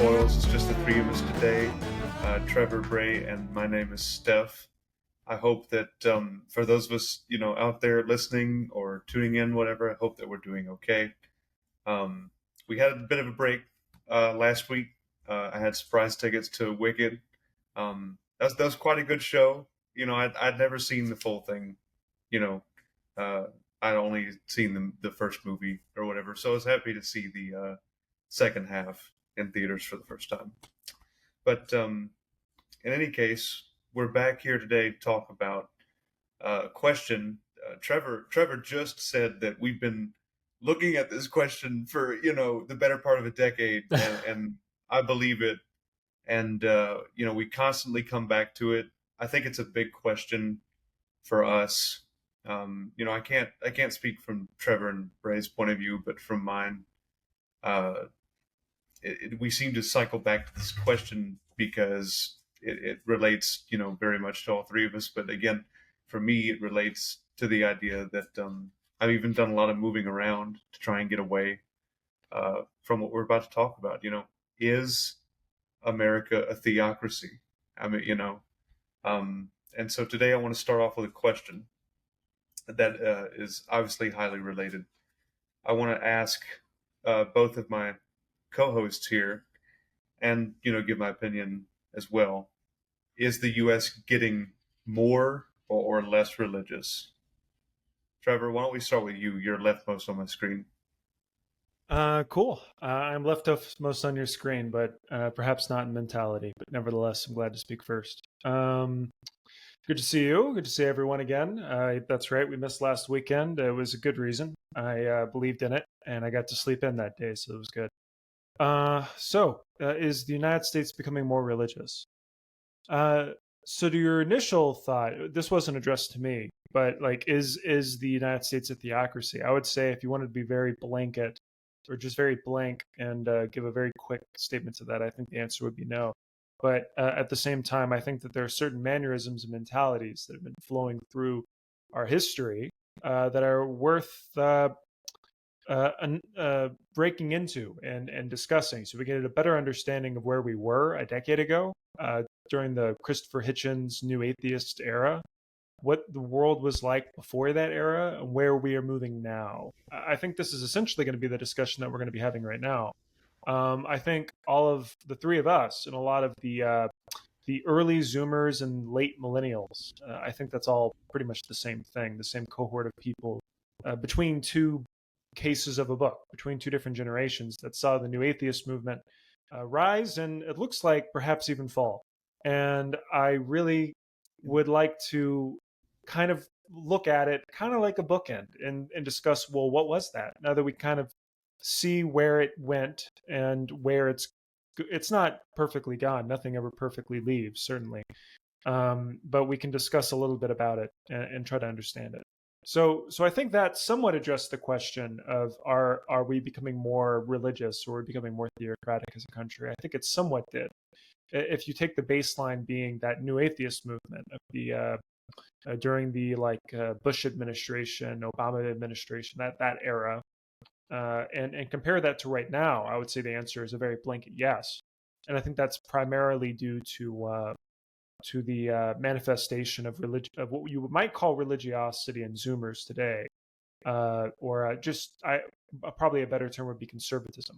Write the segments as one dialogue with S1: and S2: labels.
S1: Coils. It's just the three of us today, Trevor, Bray, and my name is Steph. I hope that for those of us, out there listening or tuning in, whatever, I hope that we're doing okay. Um, we had a bit of a break last week. I had surprise tickets to Wicked. That was quite a good show. I'd never seen the full thing. You know, uh, I'd only seen the first movie or whatever, so I was happy to see the second half in theaters for the first time. But in any case, we're back here today to talk about a question. Trevor just said that we've been looking at this question for the better part of a decade, and I believe it. And we constantly come back to it. I think it's a big question for us. I can't speak from Trevor and Bray's point of view, but from mine, uh, we seem to cycle back to this question because it relates, very much to all three of us. But again, for me, it relates to the idea that I've even done a lot of moving around to try and get away from what we're about to talk about. Is America a theocracy? I mean, and so today I want to start off with a question that is obviously highly related. I want to ask both of my co-hosts here, and give my opinion as well. Is the U.S. getting more or less religious? Trevor, why don't we start with you? You're leftmost on my screen.
S2: Cool. I'm left off most on your screen, but perhaps not in mentality. But nevertheless, I'm glad to speak first. Good to see you. Good to see everyone again. That's right. We missed last weekend. It was a good reason. I believed in it, and I got to sleep in that day, so it was good. Is the United States becoming more religious? Uh, so to your initial thought, this wasn't addressed to me, but like, is the United States a theocracy? I would say if you wanted to be very blanket or just very blank and give a very quick statement to that, I think the answer would be no. But at the same time, I think that there are certain mannerisms and mentalities that have been flowing through our history that are worth breaking into and discussing so we get a better understanding of where we were a decade ago during the Christopher Hitchens New Atheist era, what the world was like before that era, and where we are moving now. I think this is essentially going to be the discussion that we're going to be having right now. I think all of the three of us and a lot of the early Zoomers and late Millennials, I think that's all pretty much the same thing, the same cohort of people between two cases of a book, between two different generations that saw the new atheist movement rise and it looks like perhaps even fall. And I really would like to kind of look at it kind of like a bookend and discuss, well, what was that? Now that we kind of see where it went and where it's not perfectly gone. Nothing ever perfectly leaves, certainly. But we can discuss a little bit about it and try to understand it. So I think that somewhat addressed the question of are we becoming more religious or becoming more theocratic as a country? I think it somewhat did. If you take the baseline being that new atheist movement of the during the Bush administration, Obama administration, that era, and compare that to right now, I would say the answer is a very blanket yes. And I think that's primarily due to the manifestation of religion, of what you might call religiosity in Zoomers today, or just probably a better term would be conservatism.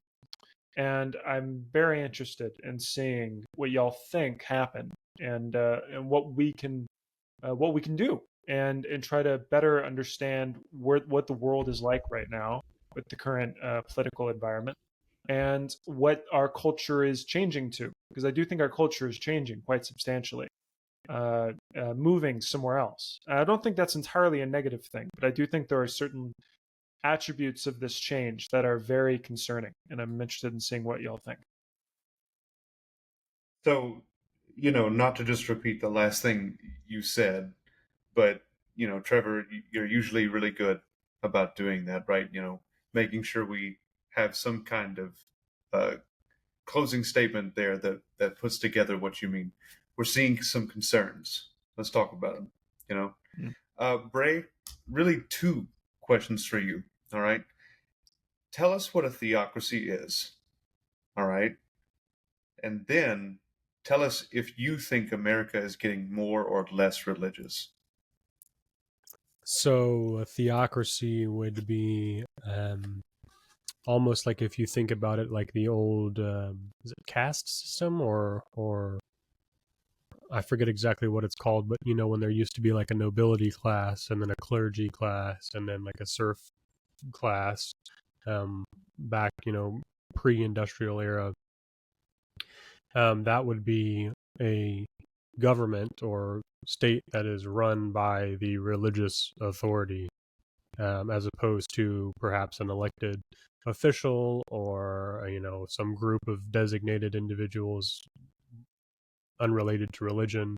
S2: And I'm very interested in seeing what y'all think happened and what we can do and try to better understand what the world is like right now with the current political environment and what our culture is changing to, because I do think our culture is changing quite substantially, moving somewhere else. I don't think that's entirely a negative thing, but I do think there are certain attributes of this change that are very concerning, and I'm interested in seeing what y'all think.
S1: So, not to just repeat the last thing you said, but Trevor, you're usually really good about doing that, right? Making sure we have some kind of uh, closing statement there that puts together what you mean. We're seeing some concerns. Let's talk about them. You know,
S2: Mm.
S1: Bray, really two questions for you. All right, tell us what a theocracy is. All right, and then tell us if you think America is getting more or less religious.
S3: So a theocracy would be almost like, if you think about it, like the old is it caste system, or I forget exactly what it's called, but when there used to be like a nobility class and then a clergy class and then like a serf class, back pre-industrial era. That would be a government or state that is run by the religious authority, as opposed to perhaps an elected official, or some group of designated individuals unrelated to religion,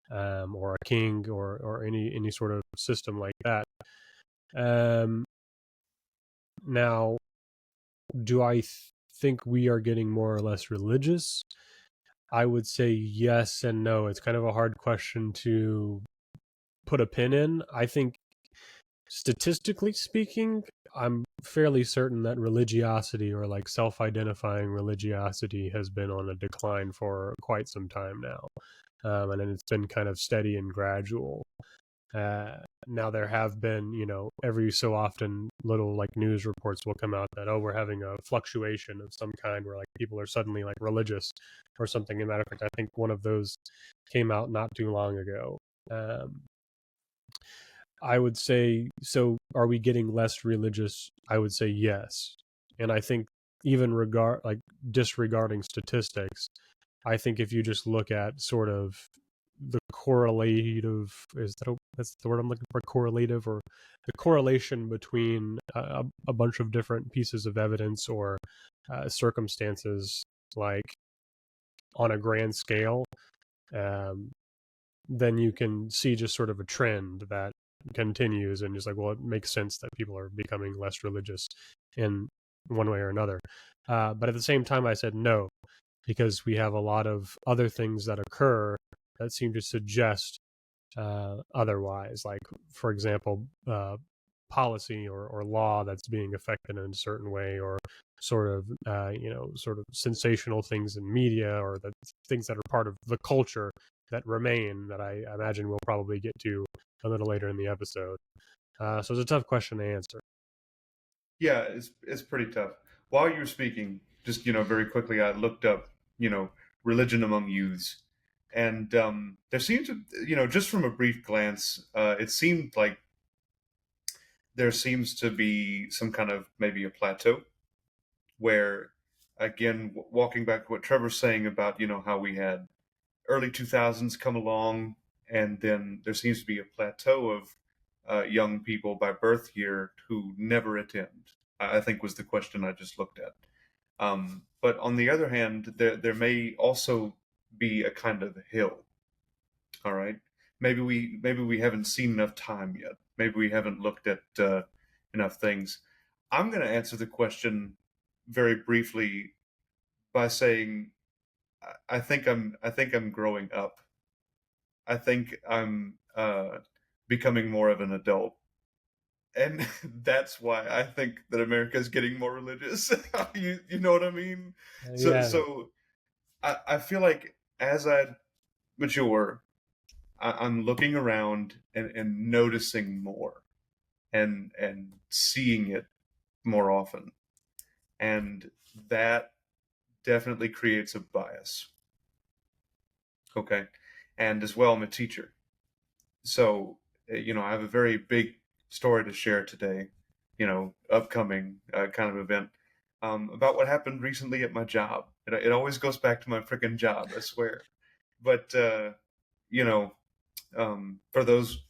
S3: or a king, or any sort of system like that. Um, Now, do I think we are getting more or less religious? I would say yes and no. It's kind of a hard question to put a pin in. I think, statistically speaking, I'm fairly certain that religiosity, or like self-identifying religiosity, has been on a decline for quite some time now, and then it's been kind of steady and gradual. Now there have been, every so often, little like news reports will come out that, oh, we're having a fluctuation of some kind where like people are suddenly like religious or something. As a matter of fact, I think one of those came out not too long ago. I would say, so are we getting less religious? I would say yes. And I think, even disregarding statistics, I think if you just look at sort of the correlative, that's the word I'm looking for, correlative, or the correlation between a bunch of different pieces of evidence, or circumstances, like on a grand scale, um, then you can see just sort of a trend that continues, and just like, well, it makes sense that people are becoming less religious in one way or another. But at the same time, I said no, because we have a lot of other things that occur that seem to suggest otherwise. Like, for example, policy or law that's being affected in a certain way, or sort of sort of sensational things in media, or the things that are part of the culture that remain, that I imagine we'll probably get to a little later in the episode. So it's a tough question to answer.
S1: Yeah, it's pretty tough. While you were speaking, just very quickly, I looked up religion among youths, and there seemed to just from a brief glance, it seemed like there seems to be some kind of maybe a plateau where, again, walking back to what Trevor's saying about how we had early 2000s come along, and then there seems to be a plateau of young people by birth here who never attend. I think was the question I just looked at. But on the other hand, there may also be a kind of hill. All right, maybe we haven't seen enough time yet. Maybe we haven't looked at enough things. I'm going to answer the question very briefly by saying I think I'm growing up. I think I'm becoming more of an adult, and that's why I think that America is getting more religious. You know what I mean? So
S3: Yeah.
S1: so I feel like as I mature, I'm looking around and noticing more, and seeing it more often, and that definitely creates a bias. Okay, and as well, I'm a teacher. So, I have a very big story to share today, upcoming kind of event, about what happened recently at my job. It always goes back to my freaking job, I swear. But, you know, for those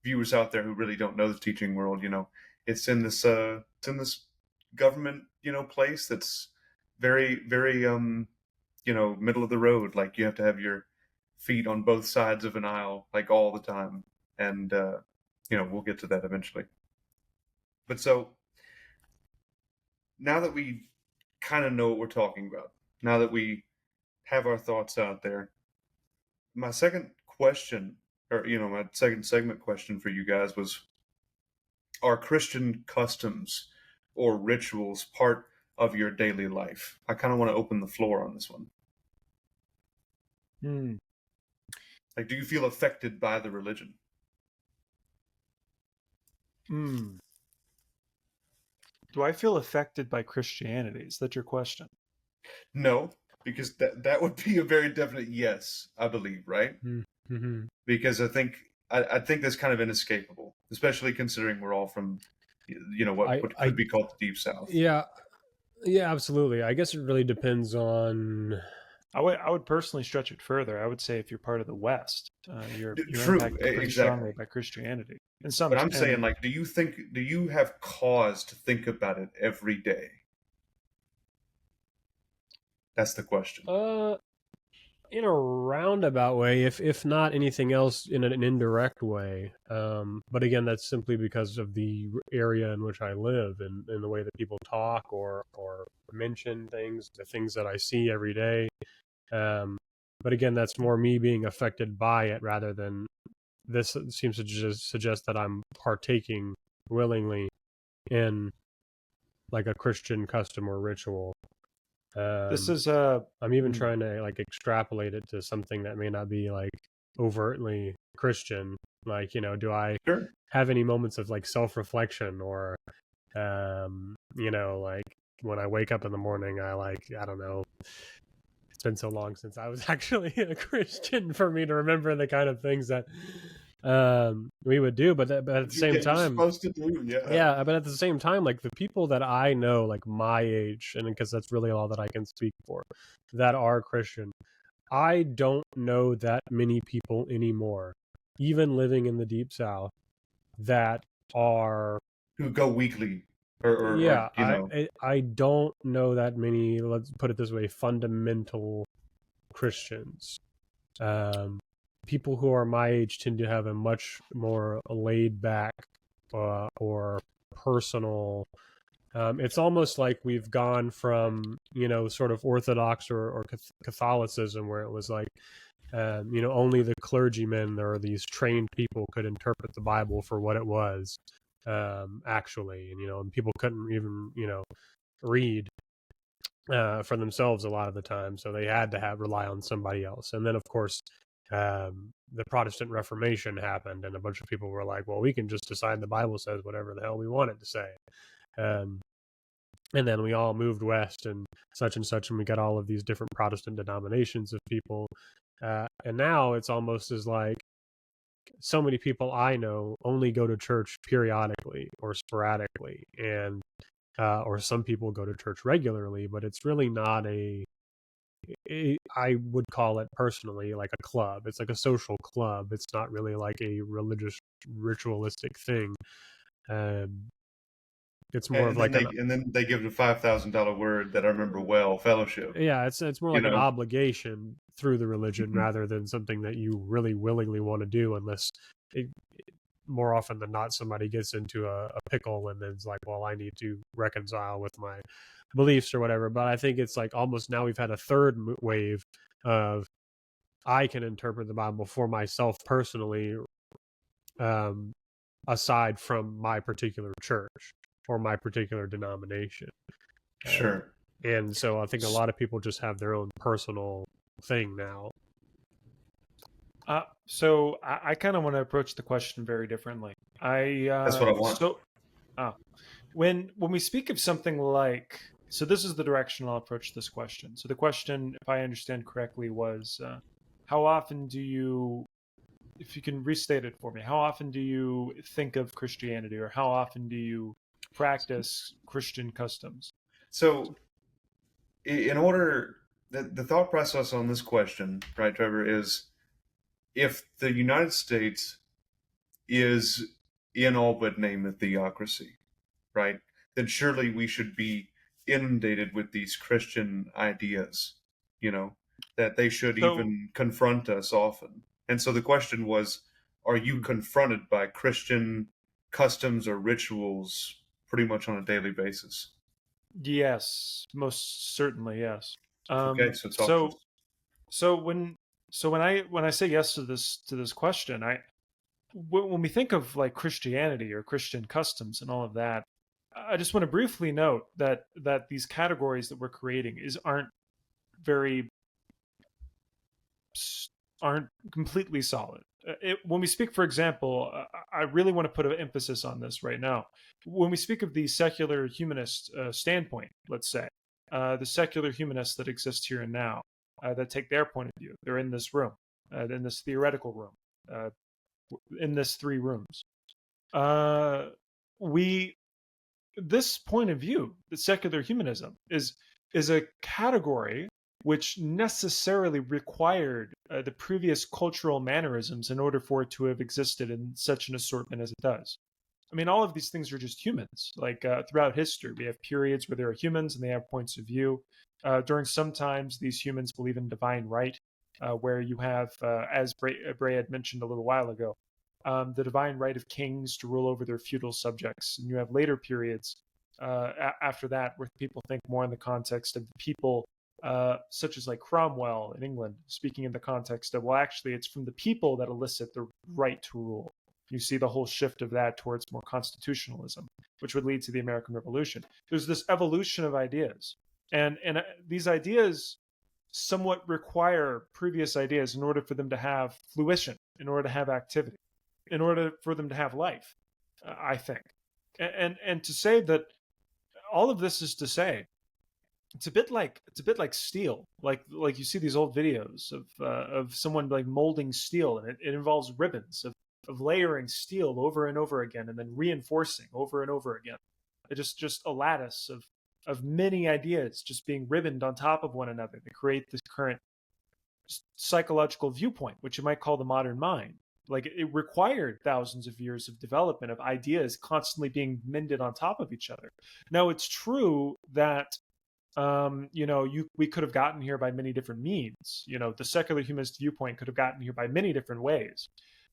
S1: viewers out there who really don't know the teaching world, it's in this government, place that's very, very, middle of the road. Like you have to have your feet on both sides of an aisle, like all the time. And, we'll get to that eventually. But so now that we kind of know what we're talking about, now that we have our thoughts out there, my second question, or, my second segment question for you guys was, are Christian customs or rituals part of your daily life? I kind of want to open the floor on this one.
S2: Hmm.
S1: Like, do you feel affected by the religion?
S2: Hmm. Do I feel affected by Christianity? Is that your question?
S1: No, because that would be a very definite yes, I believe, right?
S3: Mm-hmm.
S1: Because I think that's kind of inescapable, especially considering we're all from, what
S3: I
S1: could be called the Deep South.
S3: yeah, yeah, absolutely. I guess it really depends on.
S2: I would personally stretch it further. I would say if you're part of the West, you're
S1: True,
S2: impacted pretty strongly
S1: exactly.
S2: by Christianity. In some
S1: But I'm saying,
S2: and
S1: like, do you have cause to think about it every day? That's the question.
S3: uh in a roundabout way, if not anything else, in an indirect way. But again, that's simply because of the area in which I live, and the way that people talk or mention things, the things that I see every day. Um, but again, that's more me being affected by it rather than this seems to just suggest that I'm partaking willingly in like a Christian custom or ritual.
S2: this
S3: Um,
S2: is a
S3: I'm even trying to like extrapolate it to something that may not be like overtly Christian. Like, do I
S1: Sure.
S3: have any moments of like self reflection or, like when I wake up in the morning, I don't know, it's been so long since I was actually a Christian for me to remember the kind of things that we would do. But at the same
S1: You're
S3: time,
S1: supposed to do, yeah.
S3: yeah, but at the same time, like the people that I know, like my age, and because that's really all that I can speak for, that are Christian, I don't know that many people anymore, even living in the Deep South, that are.
S1: Who go weekly, or
S3: Yeah, I don't know that many. Let's put it this way: fundamental Christians. Um, People who are my age tend to have a much more laid back or personal. It's almost like we've gone from sort of Orthodox or Catholicism, where it was like only the clergymen or these trained people could interpret the Bible for what it was actually, and people couldn't even read for themselves a lot of the time, so they had to rely on somebody else. And then, of course, the Protestant Reformation happened, and a bunch of people were like, "Well, we can just decide the Bible says whatever the hell we want it to say." Um, and then we all moved west and such, and we got all of these different Protestant denominations of people. And now it's almost as like so many people I know only go to church periodically or sporadically, and or some people go to church regularly, but it's really not I would call it personally like a club. It's like a social club. It's not really like a religious ritualistic thing. Um, it's more of like an
S1: and then they give the $5,000 word that I remember well, fellowship.
S3: yeah. It's more
S1: You
S3: like an
S1: know,
S3: obligation through the religion
S1: Mhm.
S3: rather than something that you really willingly want to do, unless it, more often than not somebody gets into a pickle and then it's like, well, I need to reconcile with my beliefs or whatever. But I think it's like almost now we've had a third wave of I can interpret the Bible for myself personally, um, aside from my particular church or my particular denomination. Uh,
S1: Sure.
S3: and so I think a lot of people just have their own personal thing now.
S2: so I kind of want to approach the question very differently. I
S1: That's what I want.
S2: so uh, when we speak of something like, so this is the direction I'll approach this question. So the question, if I understand correctly, was how often do you, if you can restate it for me, how often do you think of Christianity, or how often do you practice Christian customs?
S1: So, in order, the thought process on this question, right, Trevor, is if the United States is in all but name a theocracy, right, then surely we should be inundated with these Christian ideas, you know, that they should
S2: So
S1: even confront us often. And so the question was, are you
S2: hmm,
S1: confronted by Christian customs or rituals pretty much on a daily basis?
S2: yes, most certainly yes.
S1: Okay,
S2: Um,
S1: so talk to us.
S2: so so when when I say yes to this question, when we think of like Christianity or Christian customs and all of that, I just want to briefly note that these categories that we're creating is aren't very completely solid. When we speak, for example, I really want to put an emphasis on this right now. When we speak of the secular humanist standpoint, let's say, the secular humanists that exist here and now, that take their point of view, they're in this room, in this theoretical room, in this 3 rooms. We This point of view, the secular humanism, is a category which necessarily required the previous cultural mannerisms in order for it to have existed in such an assortment as it does. I mean, all of these things are just humans. Like throughout history, we have periods where there are humans and they have points of view. During some times, these humans believe in divine right, where you have, as Bray had mentioned a little while ago, the divine right of kings to rule over their feudal subjects. And you have later periods after that where people think more in the context of the people, such as like Cromwell in England, speaking in the context of, well, actually, it's from the people that elicit the right to rule. You see the whole shift of that towards more constitutionalism, which would lead to the American Revolution. There's this evolution of ideas. And these ideas somewhat require previous ideas in order for them to have fruition, in order to have activity, in order for them to have life, I think. And to say that all of this is to say, it's a bit like steel. Like you see these old videos of someone like molding steel, and it involves ribbons of layering steel over and over again, and then reinforcing over and over again. It just a lattice of many ideas just being ribboned on top of one another to create this current psychological viewpoint, which you might call the modern mind. Like, it required thousands of years of development of ideas constantly being mended on top of each other. Now, it's true that we could have gotten here by many different means. The secular humanist viewpoint could have gotten here by many different ways.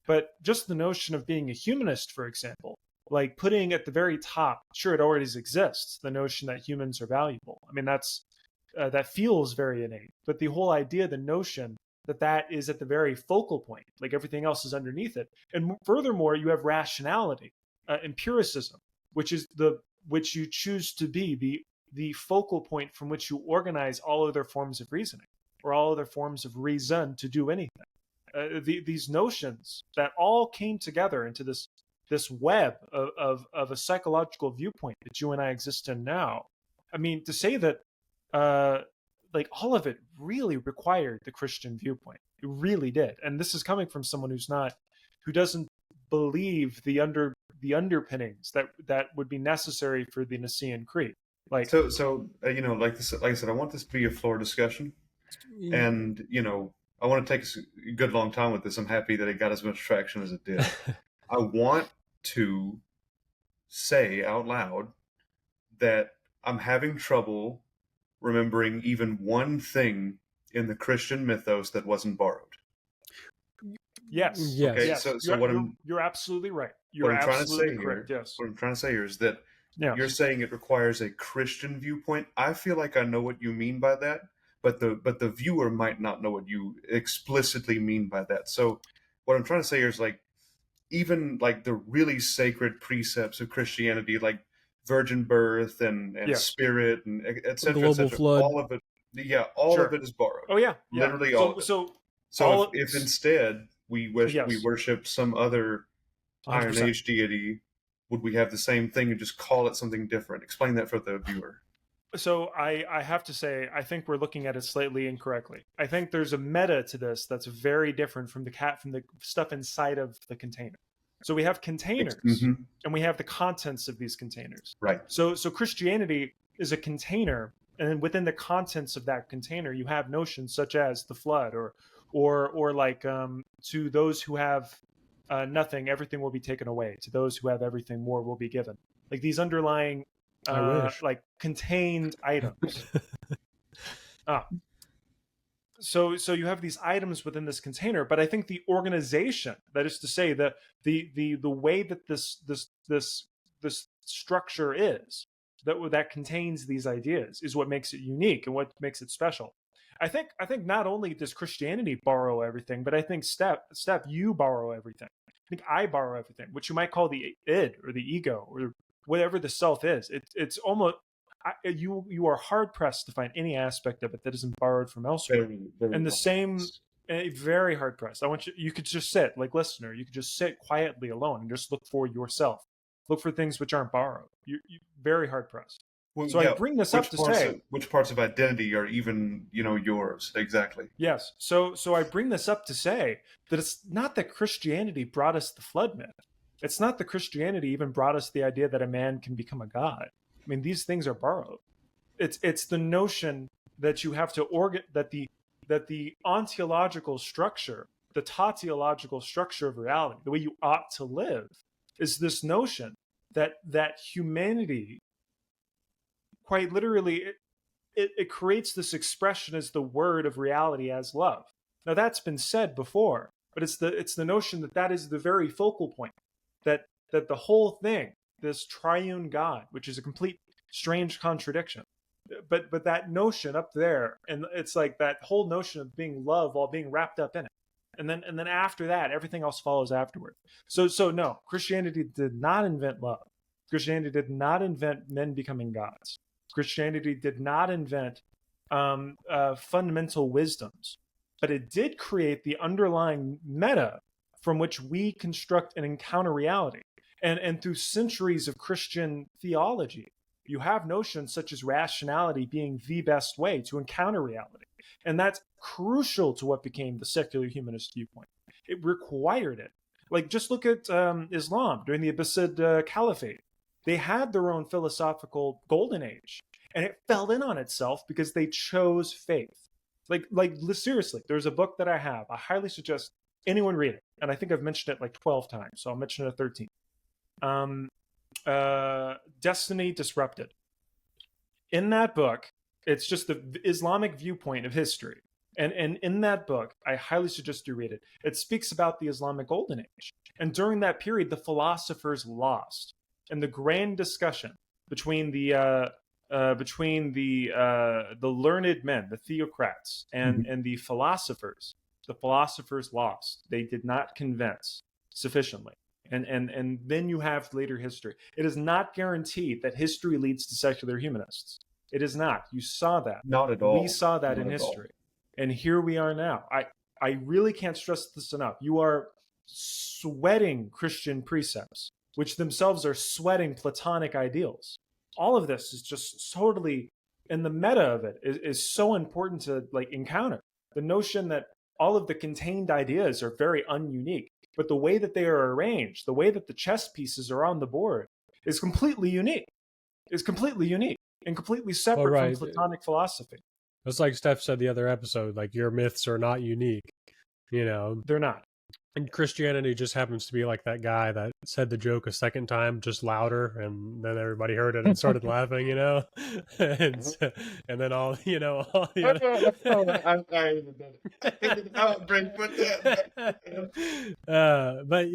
S2: But just the notion of being a humanist, for example, like putting at the very top, sure, it already exists, the notion that humans are valuable. I mean, that feels very innate. But the whole idea, the notion that is at the very focal point, like everything else is underneath it. And furthermore, you have rationality, empiricism, which you choose to be the focal point from which you organize all other forms of reasoning or all other forms of reason to do anything. These notions that all came together into this web of a psychological viewpoint that you and I exist in now. I mean, to say that like all of it really required the Christian viewpoint. It really did. And this is coming from someone who doesn't believe the underpinnings that would be necessary for the Nicene Creed. Like,
S1: like I said, I want this to be a floor discussion, and I want to take a good long time with this. I'm happy that it got as much traction as it did. I want to say out loud that I'm having trouble remembering even one thing in the Christian mythos that wasn't borrowed.
S2: Yes.
S3: Yes.
S1: Okay.
S2: Yes.
S1: So
S2: you're absolutely right.
S1: What I'm trying to say
S2: correct.
S1: here,
S2: Yes.
S1: what I'm trying to say here is that
S2: Yes.
S1: you're saying it requires a Christian viewpoint. I feel like I know what you mean by that, but the viewer might not know what you explicitly mean by that. So what I'm trying to say here is, like, even like the really sacred precepts of Christianity, like virgin birth and
S2: Yes.
S1: spirit and et cetera,
S3: Global flood.
S1: all of it, all of it is borrowed.
S2: Oh yeah.
S1: Literally all of it. So if instead we worship some other
S3: 100%.
S1: Iron Age deity, would we have the same thing and just call it something different? Explain that for the viewer.
S2: So I have to say, I think we're looking at it slightly incorrectly. I think there's a meta to this that's very different from the stuff inside of the container. So we have containers, and we have the contents of these containers.
S1: Right.
S2: So Christianity is a container, and within the contents of that container, you have notions such as the flood, or like to those who have nothing, everything will be taken away. To those who have everything, more will be given. Like these underlying like contained items. So you have these items within this container, but I think the organization, that is to say, the way that this structure is that contains these ideas is what makes it unique and what makes it special. I think not only does Christianity borrow everything, but I think Steph, you borrow everything. I think I borrow everything, which you might call the id or the ego or whatever the self is. It's almost you are hard pressed to find any aspect of it that isn't borrowed from elsewhere.
S1: Very
S2: And the
S1: well.
S2: same Very hard pressed. I want you. You could just sit, like listener. You could just sit quietly alone and just look for yourself. Look for things which aren't borrowed. You very hard pressed.
S1: Well,
S2: So I
S1: yeah.
S2: bring this up to say,
S1: Which parts of identity are even yours exactly?
S2: yes. So I bring this up to say that it's not that Christianity brought us the flood myth. It's not that Christianity even brought us the idea that a man can become a god. I mean, these things are borrowed. It's the notion that you have to that the ontological structure, the tautological structure of reality, the way you ought to live, is this notion that humanity, quite literally, it creates this expression as the word of reality as love. Now that's been said before, but it's the notion that that is the very focal point, that the whole thing, this triune God, which is a complete strange contradiction, but that notion up there, and it's like that whole notion of being love all being wrapped up in it, and then after that everything else follows afterward. So no, Christianity did not invent love. Christianity did not invent men becoming gods. Christianity did not invent fundamental wisdoms, but it did create the underlying meta from which we construct and encounter reality. And through centuries of Christian theology, you have notions such as rationality being the best way to encounter reality. And that's crucial to what became the secular humanist viewpoint. It required it. Like, just look at Islam during the Abbasid Caliphate. They had their own philosophical golden age, and it fell in on itself because they chose faith. Like seriously, there's a book that I have. I highly suggest anyone read it. And I think I've mentioned it like 12 times, so I'll mention it a 13th. Destiny Disrupted. In that book, it's just the Islamic viewpoint of history. And in that book, I highly suggest you read it. It speaks about the Islamic Golden Age. And during that period, the philosophers lost. And the grand discussion between the learned men, the theocrats, and the philosophers lost. They did not convince sufficiently. And then you have later history. It is not guaranteed that history leads to secular humanists. It is not. You saw that.
S1: Not at all.
S2: We saw that in history. And here we are now. I really can't stress this enough. You are sweating Christian precepts, which themselves are sweating Platonic ideals. All of this is just totally, and the meta of it is so important to like encounter. The notion that all of the contained ideas are very ununique, but the way that they are arranged, the way that the chess pieces are on the board is completely unique. Is completely unique and completely separate from Platonic philosophy.
S3: It's like Steph said the other episode, like your myths are not unique.
S2: They're not.
S3: And Christianity just happens to be like that guy that said the joke a second time, just louder, and then everybody heard it and started laughing, and then all, all the other... but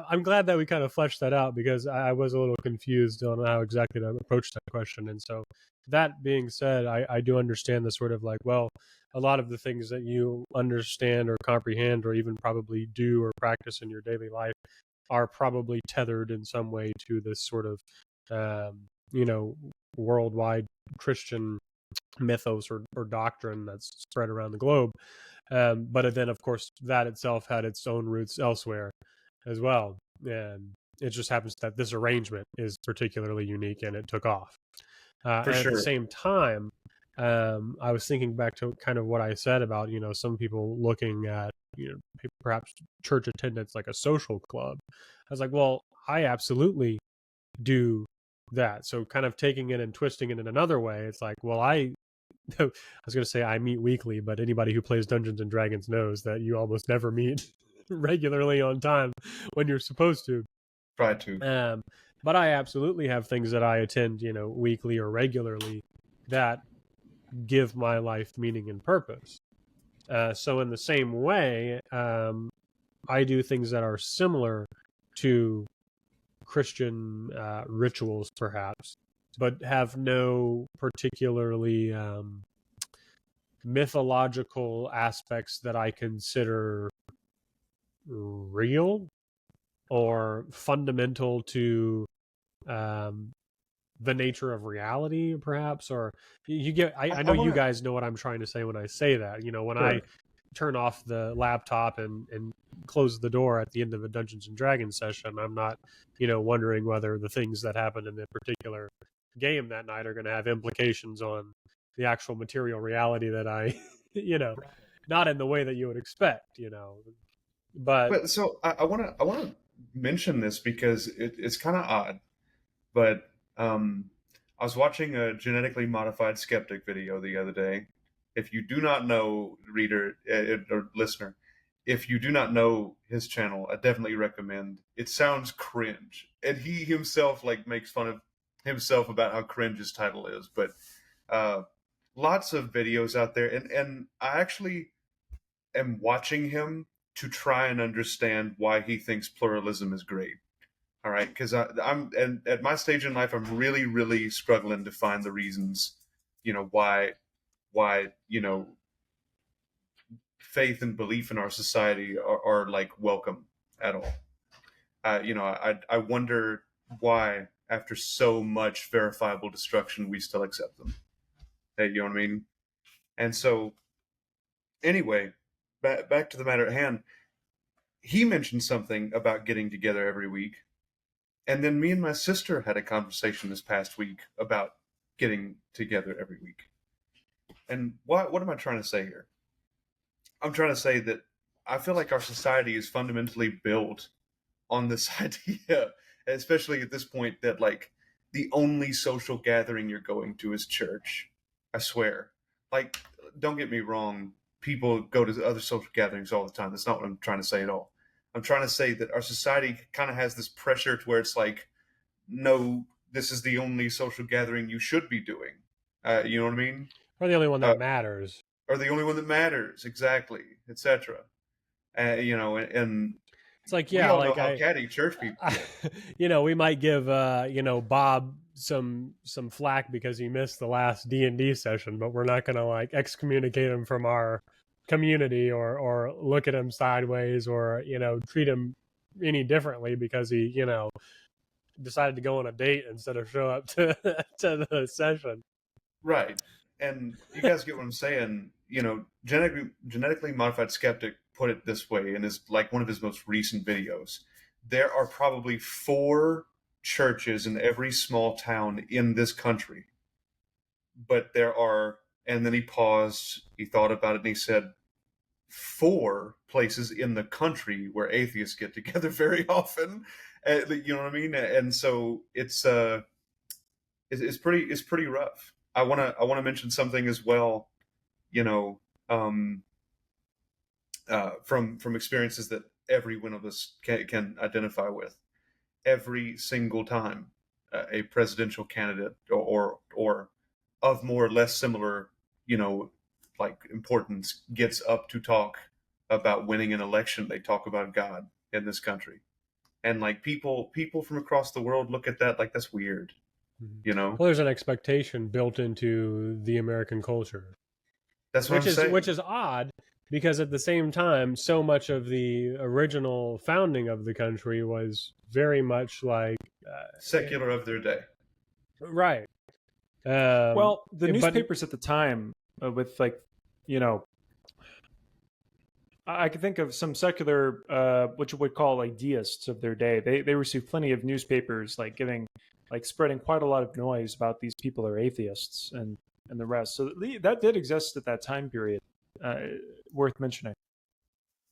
S3: I'm glad that we kind of fleshed that out, because I was a little confused on how exactly to approach that question. And so that being said, I do understand the sort of like, well, a lot of the things that you understand or comprehend or even probably do or practice in your daily life are probably tethered in some way to this sort of, worldwide Christian mythos or doctrine that's spread around the globe. But then, of course, that itself had its own roots elsewhere as well. And it just happens that this arrangement is particularly unique and it took off.
S1: For
S3: and
S1: sure.
S3: At the same time, I was thinking back to kind of what I said about, some people looking at, perhaps church attendance like a social club. I was like, well, I absolutely do that. So kind of taking it and twisting it in another way, it's like, well, I was going to say I meet weekly, but anybody who plays Dungeons and Dragons knows that you almost never meet regularly on time when you're supposed to.
S1: Try to.
S3: But I absolutely have things that I attend, weekly or regularly that give my life meaning and purpose. So in the same way, I do things that are similar to Christian rituals, perhaps, but have no particularly mythological aspects that I consider real or fundamental to the nature of reality, perhaps. Or you get, I know you guys know what I'm trying to say when I say that. When I turn off the laptop and close the door at the end of a Dungeons and Dragons session. I'm not, wondering whether the things that happened in the particular game that night are going to have implications on the actual material reality that I, not in the way that you would expect, But
S1: so I want to mention this because it's kind of odd, but I was watching a genetically modified skeptic video the other day. If you do not know, reader or listener, if you do not know his channel, I definitely recommend. It sounds cringe, and he himself like makes fun of himself about how cringe his title is. But uh, lots of videos out there, and I actually am watching him to try and understand why he thinks pluralism is great. All right, because I'm and at my stage in life, I'm really, really struggling to find the reasons, why faith and belief in our society are like welcome at all. I wonder why, after so much verifiable destruction, we still accept them. Hey, you know what I mean? And so, anyway, back to the matter at hand. He mentioned something about getting together every week. And then me and my sister had a conversation this past week about getting together every week. And what am I trying to say here? I'm trying to say that I feel like our society is fundamentally built on this idea, especially at this point, that like the only social gathering you're going to is church. I swear. Like, don't get me wrong, people go to other social gatherings all the time. That's not what I'm trying to say at all. I'm trying to say that our society kind of has this pressure to where it's like, no, this is the only social gathering you should be doing. You know what I mean?
S3: or the only one that matters.
S1: Or the only one that matters, exactly, etc. And
S3: It's like,
S1: we
S3: yeah,
S1: all know
S3: like
S1: how catty church people get.
S3: we might give Bob some flack because he missed the last D&D session, but we're not going to like excommunicate him from our community or look at him sideways or treat him any differently because he decided to go on a date instead of show up to to the session.
S1: Right. And you guys get what I'm saying. Genetically modified skeptic put it this way in his like one of his most recent videos. There are probably 4 churches in every small town in this country. But there are, and then he paused, he thought about it, and he said, 4 places in the country where atheists get together very often. You know what I mean? And so it's pretty rough. I wanna mention something as well. You know, from experiences that every one of us can identify with. Every single time a presidential candidate or of more or less similar, like importance gets up to talk about winning an election, they talk about God in this country, and like people from across the world look at that like that's weird.
S3: Well, there's an expectation built into the American culture.
S1: That's what I'm saying.
S3: Which is odd because at the same time, so much of the original founding of the country was very much like
S1: secular of their day.
S3: Right.
S2: Well, the newspapers at the time, with like, I could think of some secular, what you would call like deists of their day. They received plenty of newspapers, like spreading quite a lot of noise about these people are atheists and the rest. So that did exist at that time period. Worth mentioning.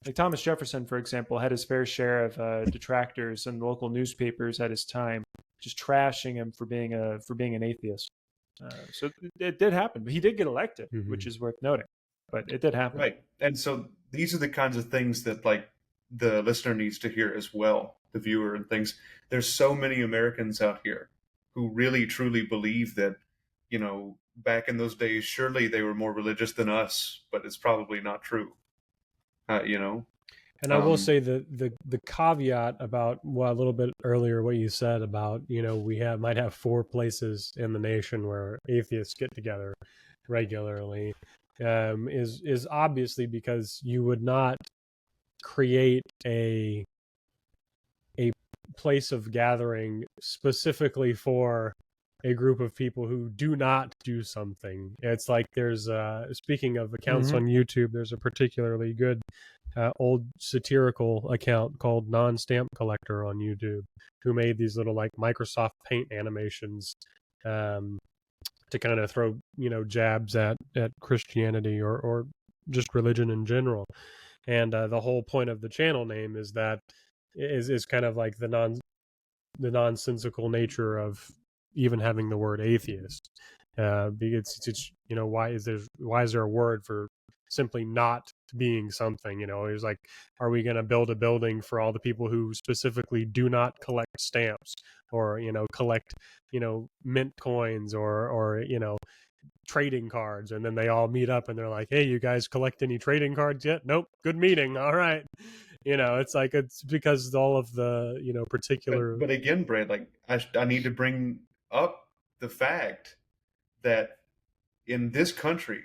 S2: Like Thomas Jefferson, for example, had his fair share of detractors, and local newspapers at his time just trashing him for being an atheist. So it did happen, but he did get elected, which is worth noting. But it did happen,
S1: right? And so these are the kinds of things that like the listener needs to hear as well, the viewer and things. There's so many Americans out here who really truly believe that, back in those days, surely they were more religious than us, but it's probably not true.
S3: And I will say the caveat about a little bit earlier what you said about we might have 4 places in the nation where atheists get together regularly is obviously because you would not create a place of gathering specifically for a group of people who do not do something. It's like there's speaking of accounts on YouTube, there's a particularly good old satirical account called Non-Stamp Collector on YouTube, who made these little like Microsoft Paint animations to kind of throw jabs at Christianity or just religion in general. And the whole point of the channel name is that is kind of like the nonsensical nature of even having the word atheist. Because it's why is there a word for simply not being something? It was like, are we going to build a building for all the people who specifically do not collect stamps or collect mint coins or trading cards, and then they all meet up and they're like, hey, you guys collect any trading cards yet? Nope. Good meeting. All right. It's like, it's because all of the particular
S1: but again, Brad, like I need to bring up the fact that in this country,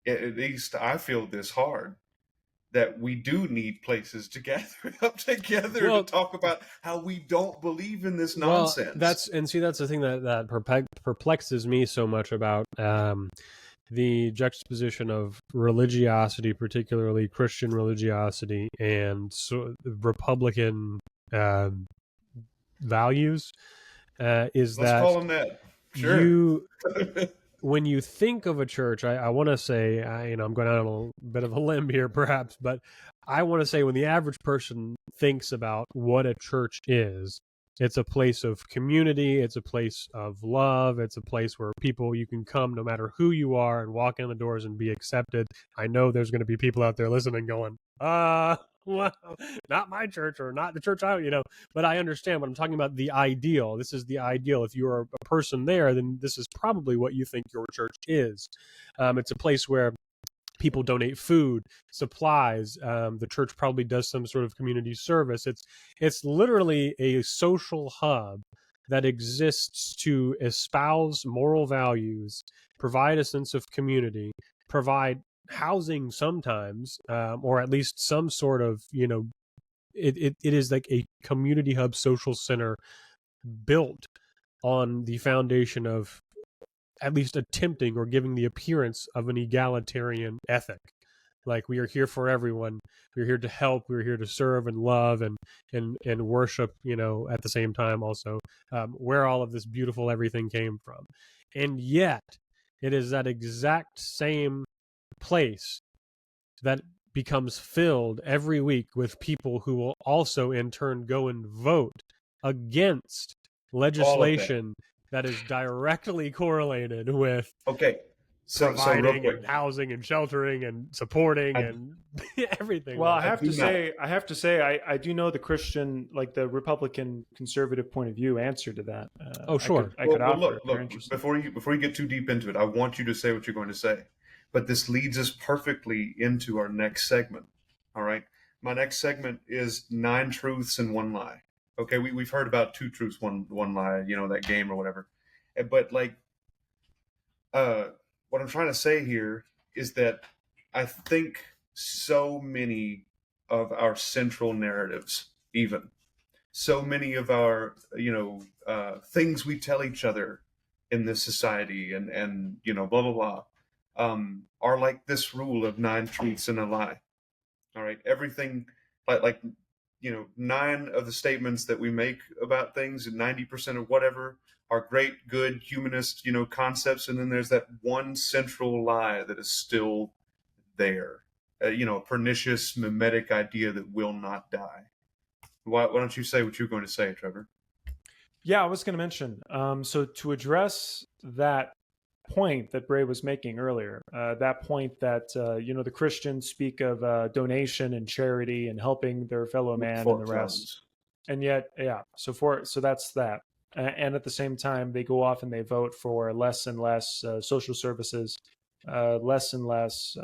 S1: at least I feel this hard, that we do need places to gather up together to talk about how we don't believe in this nonsense.
S3: Well, that's the thing that perplexes me so much about the juxtaposition of religiosity, particularly Christian religiosity, and Republican values, is
S1: Let's call them that. Sure.
S3: When you think of a church, I want to say, I'm going out on a little bit of a limb here, perhaps, but I want to say when the average person thinks about what a church is, it's a place of community, it's a place of love, it's a place where you can come no matter who you are and walk in the doors and be accepted. I know there's going to be people out there listening going, well, not my church or not the church but I understand what I'm talking about. The ideal. This is the ideal. If you're a person there, then this is probably what you think your church is. It's a place where people donate food, supplies. The church probably does some sort of community service. It's literally a social hub that exists to espouse moral values, provide a sense of community, provide housing sometimes, or at least some sort of it is like a community hub, social center built on the foundation of at least attempting or giving the appearance of an egalitarian ethic. Like, we are here for everyone. We're here to help. We're here to serve and love and worship, at the same time also, where all of this beautiful everything came from. And yet it is that exact same place that becomes filled every week with people who will also in turn go and vote against legislation that is directly correlated with providing and housing and sheltering and supporting and everything.
S2: Well, I have to say, I do know the Christian, like the Republican conservative point of view answer to that.
S3: Sure.
S2: I could offer.
S1: Look, before you get too deep into it, I want you to say what you're going to say. But this leads us perfectly into our next segment. All right. My next segment is 9 truths and 1 lie. Okay. We've heard about 2 truths, one lie, that game or whatever. But like, what I'm trying to say here is that I think so many of our central narratives, even so many of our, things we tell each other in this society and blah, blah, blah, are like this rule of 9 truths and a lie. All right. Everything like 9 of the statements that we make about things, and 90% of whatever, are great, good, humanist, concepts. And then there's that one central lie that is still there, a pernicious mimetic idea that will not die. Why don't you say what you're going to say, Trevor?
S2: Yeah, I was going to mention. So to address that point that Bray was making earlier, that point that the Christians speak of donation and charity and helping their fellow man and the rest, and yet so that's that. And at the same time, they go off and they vote for less and less social services, less and less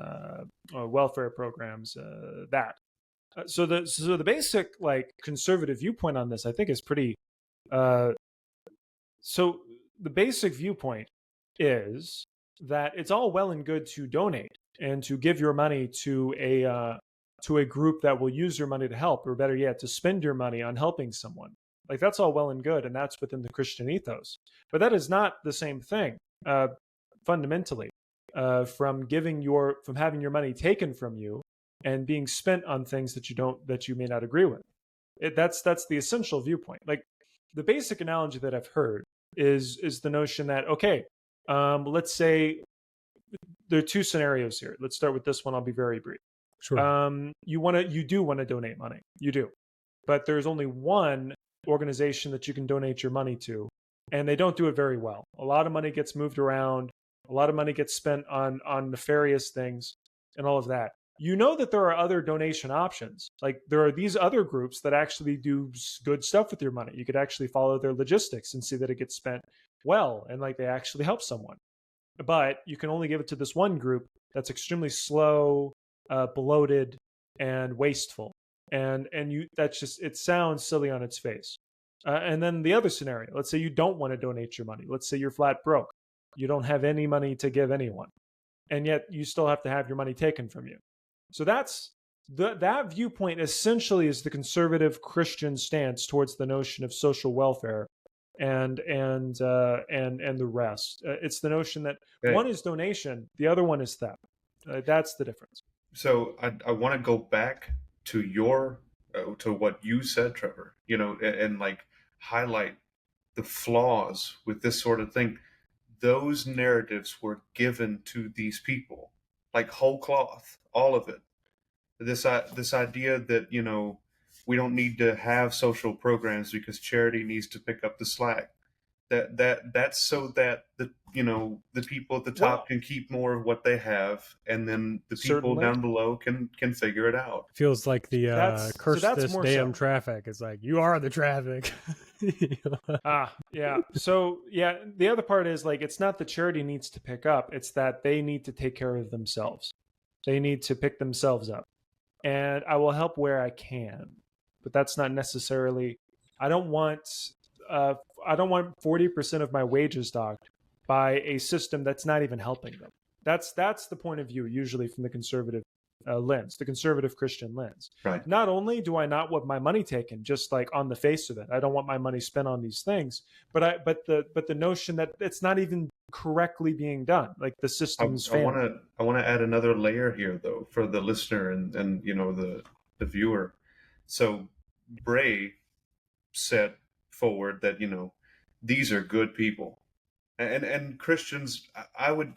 S2: welfare programs. So the basic like conservative viewpoint on this, I think, is pretty. So the basic viewpoint is that it's all well and good to donate and to give your money to a group that will use your money to help, or better yet, to spend your money on helping someone. Like that's all well and good, and that's within the Christian ethos. But that is not the same thing, fundamentally, from having your money taken from you and being spent on things that you may not agree with. That's the essential viewpoint. Like the basic analogy that I've heard is the notion that, okay, let's say there are two scenarios here. Let's start with this one. I'll be very brief.
S3: Sure.
S2: You do want to donate money. You do. But there's only one organization that you can donate your money to, and they don't do it very well. A lot of money gets moved around. A lot of money gets spent on nefarious things and all of that. You know that there are other donation options. Like there are these other groups that actually do good stuff with your money. You could actually follow their logistics and see that it gets spent well, and like they actually help someone. But you can only give it to this one group that's extremely slow, bloated, and wasteful. And that's just, it sounds silly on its face. And then the other scenario, let's say you don't want to donate your money. Let's say you're flat broke. You don't have any money to give anyone, and yet you still have to have your money taken from you. So that viewpoint essentially is the conservative Christian stance towards the notion of social welfare and the rest. It's the notion that one is donation, the other one is theft. That's the difference.
S1: So I want to go back to to what you said, Trevor. And like highlight the flaws with this sort of thing. Those narratives were given to these people, like whole cloth, all of it. This idea that we don't need to have social programs because charity needs to pick up the slack. That's so that the people at the top can keep more of what they have, and then the people down below can figure it out.
S3: Feels like the curse this damn traffic. It's like you are the traffic.
S2: Yeah. So yeah, the other part is like it's not the charity needs to pick up; it's that they need to take care of themselves. They need to pick themselves up, and I will help where I can, but that's not necessarily. I don't want 40% of my wages docked by a system that's not even helping them. That's the point of view usually from the conservative lens, the conservative Christian lens.
S1: Right.
S2: Not only do I not want my money taken, just like on the face of it, I don't want my money spent on these things, but the notion that it's not even correctly being done, like the system's
S1: I want to add another layer here though for the listener and the viewer. So Bray set forward that these are good people, and Christians. I would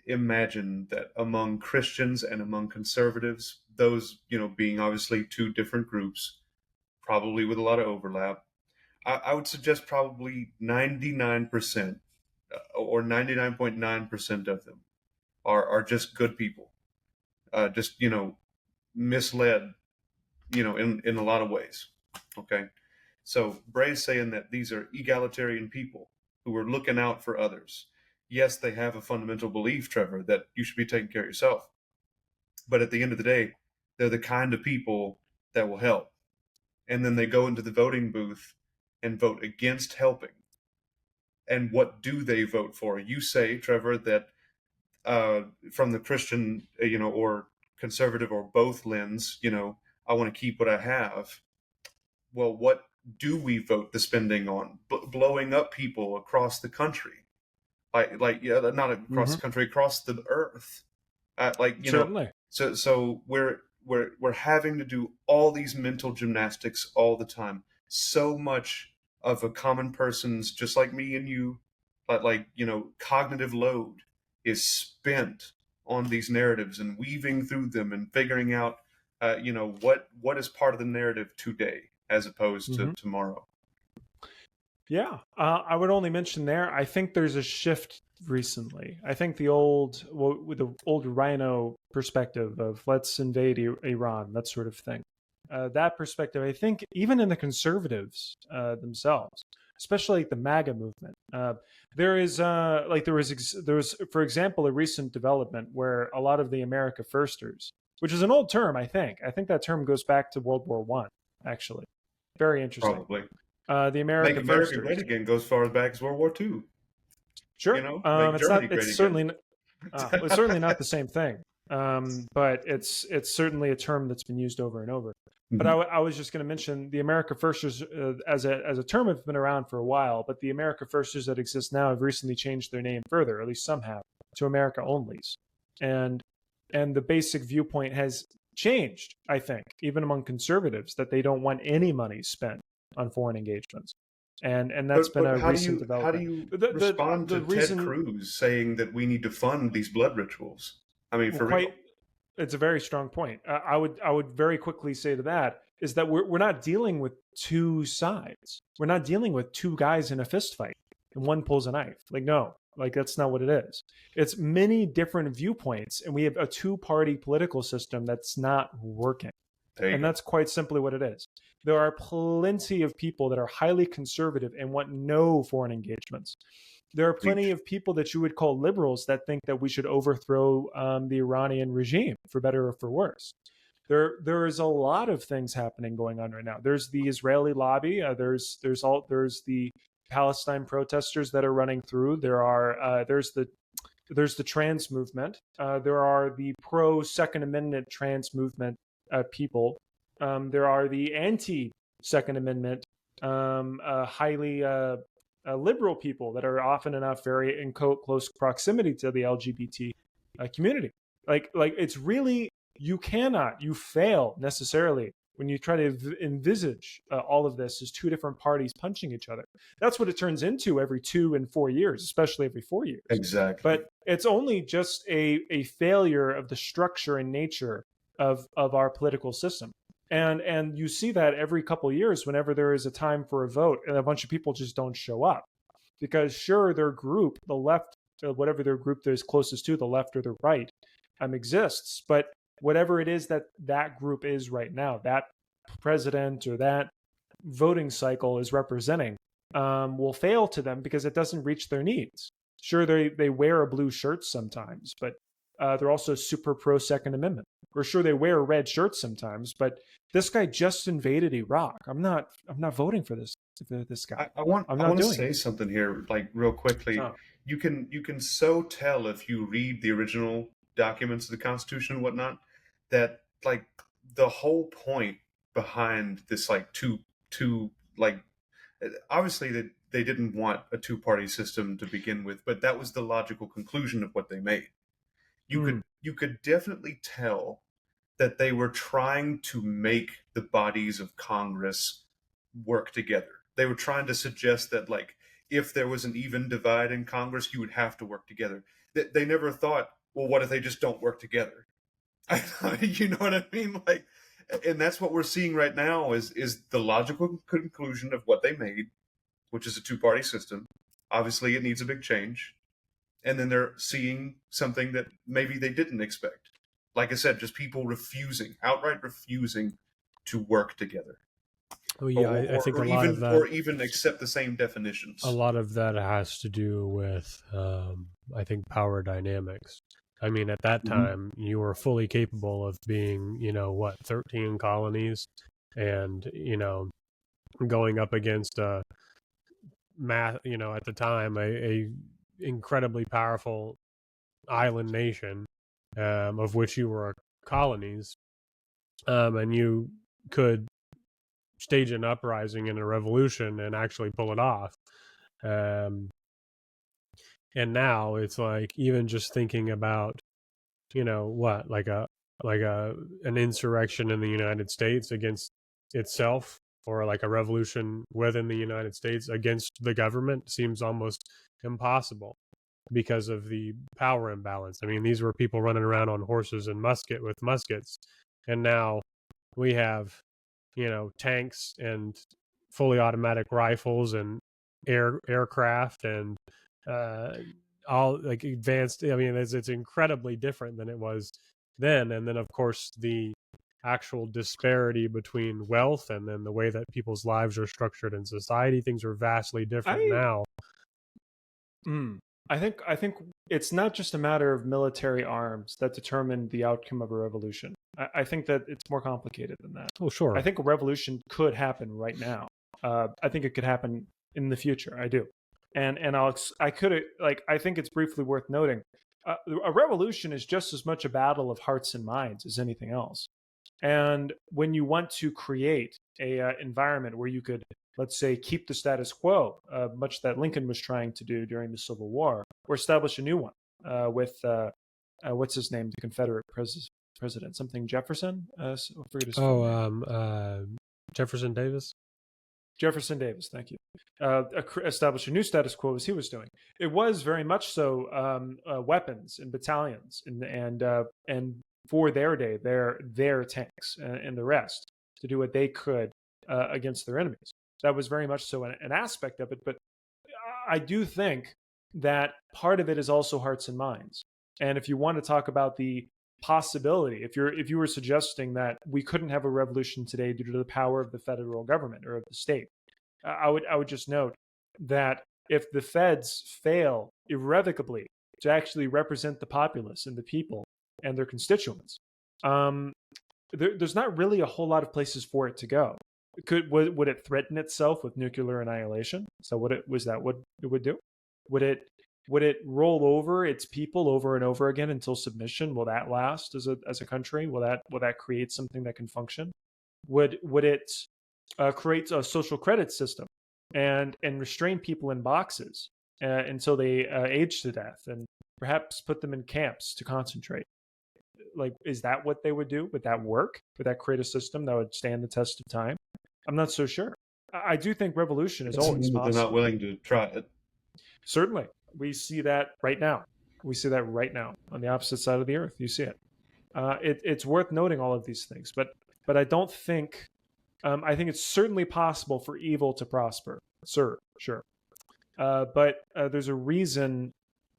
S1: imagine that among Christians and among conservatives, those being obviously two different groups, probably with a lot of overlap. I would suggest probably 99% or 99.9% of them are just good people, just misled, in a lot of ways. Okay. So Bray's saying that these are egalitarian people who are looking out for others. Yes, they have a fundamental belief, Trevor, that you should be taking care of yourself. But at the end of the day, they're the kind of people that will help. And then they go into the voting booth and vote against helping. And what do they vote for? You say, Trevor, that from the Christian, or conservative or both lens, I want to keep what I have. Well, what do we vote the spending on? Blowing up people across the country, not across the country, across the earth,
S2: Certainly.
S1: So we're having to do all these mental gymnastics all the time. So much of a common person's, just like me and you, cognitive load is spent on these narratives and weaving through them and figuring out, what is part of the narrative today as opposed to tomorrow.
S2: Yeah, I would only mention there, I think there's a shift recently. I think with the old Rhino perspective of let's invade Iran, that sort of thing. That perspective, I think, even in the conservatives themselves, especially like the MAGA movement, there was, for example, a recent development where a lot of the America Firsters, which is an old term, I think that term goes back to World War I, actually. Very interesting.
S1: Probably.
S2: The America
S1: America Great Again goes far back as World War II.
S2: Sure. It's certainly not the same thing. but it's certainly a term that's been used over and over. But
S1: Mhm.
S2: I was just going to mention the America Firsters as a term have been around for a while, but the America Firsters that exist now have recently changed their name further, or at least some have, to America Onlys, and the basic viewpoint has changed. I think even among conservatives that they don't want any money spent on foreign engagements, and that's been
S1: But
S2: a
S1: how do
S2: recent
S1: you
S2: development. The
S1: respond to
S2: the
S1: Ted
S2: reason,
S1: Cruz saying that we need to fund these blood rituals? I mean,
S2: well,
S1: for real.
S2: quite it's a very strong point. I would very quickly say to that is that we're not dealing with two sides. We're not dealing with two guys in a fist fight and one pulls a knife. Like no, like that's not what it is. It's many different viewpoints, and we have a two-party political system that's not working.
S1: There you
S2: And
S1: go.
S2: that's quite simply what it is. There are plenty of people that are highly conservative and want no foreign engagements. There are plenty
S1: Preach.
S2: of people that you would call liberals that think that we should overthrow the Iranian regime, for better or for worse. There is a lot of things happening going on right now. There's the Israeli lobby. There's the Palestine protesters that are running through. There's the trans movement. There are the pro Second Amendment trans movement people. There are the anti Second Amendment, highly liberal people that are often enough very in close proximity to the LGBT community. Like it's really you fail necessarily when you try to envisage all of this as two different parties punching each other. That's what it turns into every 2 and 4 years, especially every 4 years.
S1: Exactly.
S2: But it's only just a failure of the structure and nature of our political system. And you see that every couple of years whenever there is a time for a vote and a bunch of people just don't show up. Because sure, their group, the left, whatever their group is closest to, the left or the right, exists. But whatever it is that that group is right now, that president or that voting cycle is representing, will fail to them because it doesn't reach their needs. Sure, they wear a blue shirt sometimes, but they're also super pro Second Amendment. Or sure, they wear red shirts sometimes, but this guy just invaded Iraq. I'm not voting for this guy.
S1: I want
S2: I'm
S1: I
S2: not
S1: want to
S2: doing
S1: say
S2: it.
S1: something here, like real quickly.
S2: Oh.
S1: You can so tell if you read the original documents of the Constitution and whatnot that like the whole point behind this like two like obviously they didn't want a two-party system to begin with, but that was the logical conclusion of what they made.
S2: Mm.
S1: You could definitely tell that they were trying to make the bodies of Congress work together. They were trying to suggest that like if there was an even divide in Congress, you would have to work together. They never thought, well, what if they just don't work together? You know what I mean? Like, and that's what we're seeing right now is the logical conclusion of what they made, which is a two-party system. Obviously, it needs a big change, and then they're seeing something that maybe they didn't expect. Like I said, just people outright refusing to work together,
S3: Oh yeah, I think
S1: or even accept the same
S3: a
S1: definitions.
S3: lot of that has to do with I think power dynamics. I mean, at that
S1: Mhm.
S3: time, you were fully capable of being, 13 colonies, and going up against at the time, a incredibly powerful island nation, of which you were colonies, and you could stage an uprising and a revolution and actually pull it off. Um, and now it's like even just thinking about, what, like an insurrection in the United States against itself, or like a revolution within the United States against the government, seems almost impossible because of the power imbalance. I mean, these were people running around on horses and muskets, and now we have, tanks and fully automatic rifles and aircraft and uh, all like advanced. I mean, it's incredibly different than it was then. And then, of course, the actual disparity between wealth and then the way that people's lives are structured in society, things are vastly different
S2: I
S3: now.
S2: mm, I think it's not just a matter of military arms that determine the outcome of a revolution. I think that it's more complicated than that.
S3: Oh,
S2: I
S3: sure.
S2: think a revolution could happen right now. I think it could happen in the future. I do, and I could like I think it's briefly worth noting. A revolution is just as much a battle of hearts and minds as anything else. And when you want to create a environment where you could, let's say, keep the status quo, much that Lincoln was trying to do during the Civil War, or establish a new one with what's his name, the Confederate president, something Jefferson. I forget his full name.
S3: Jefferson Davis.
S2: Jefferson Davis, thank you. Establish a new status quo as he was doing. It was very much so weapons and battalions and for their day, their tanks and the rest to do what they could against their enemies. That was very much so an aspect of it. But I do think that part of it is also hearts and minds. And if you want to talk about the possibility, if you were suggesting that we couldn't have a revolution today due to the power of the federal government or of the state, I would just note that if the feds fail irrevocably to actually represent the populace and the people and their constituents, there's not really a whole lot of places for it to go. Would it threaten itself with nuclear annihilation? So what it would do? Would it roll over its people over and over again until submission? Will that last as a country? Will that create something that can function? Would it create a social credit system and restrain people in boxes until they age to death, and perhaps put them in camps to concentrate? Like, is that what they would do? Would that work? Would that create a system that would stand the test of time? I'm not so sure. I do think revolution is always possible.
S1: They're not willing to try it.
S2: Certainly. We see that right now. We see that right now on the opposite side of the earth. You see it. It's worth noting all of these things, but I don't think. I think it's certainly possible for evil to prosper. Sure. But there's a reason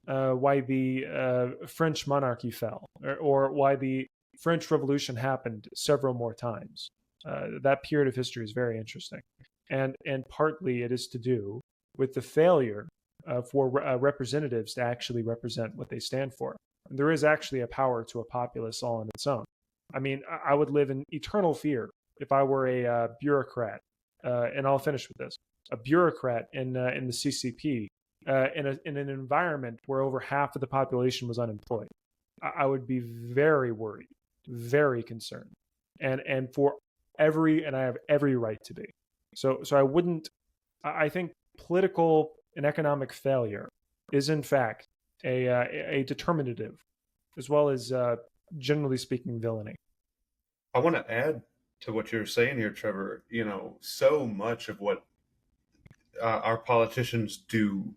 S2: why the French monarchy fell, or why the French Revolution happened several more times. That period of history is very interesting, and partly it is to do with the failure for representatives to actually represent what they stand for. And there is actually a power to a populace all on its own. I mean, I would live in eternal fear if I were a bureaucrat, and I'll finish with this: a bureaucrat in the CCP, in an environment where over half of the population was unemployed. I would be very worried, very concerned, and I have every right to be. So I wouldn't. I think political and economic failure is in fact a determinative, as well as generally speaking, villainy.
S1: I want to add to what you're saying here, Trevor. So much of what our politicians do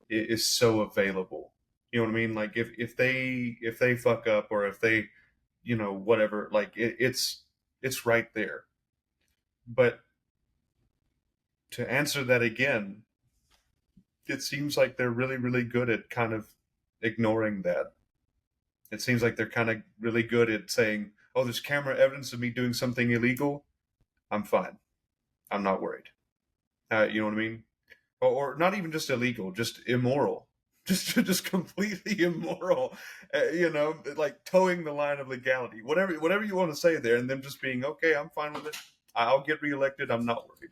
S1: is so available. You know what I mean? Like if they fuck up, or if they, whatever, like it's right there. But to answer that again, it seems like they're really, really good at kind of ignoring that. It seems like they're kind of really good at saying, oh, there's camera evidence of me doing something illegal. I'm fine. I'm not worried. You know what I mean? Or not even just illegal, just immoral. Just completely immoral. Like towing the line of legality. Whatever you want to say there, and them just being, okay, I'm fine with it. I'll get reelected. I'm not worried.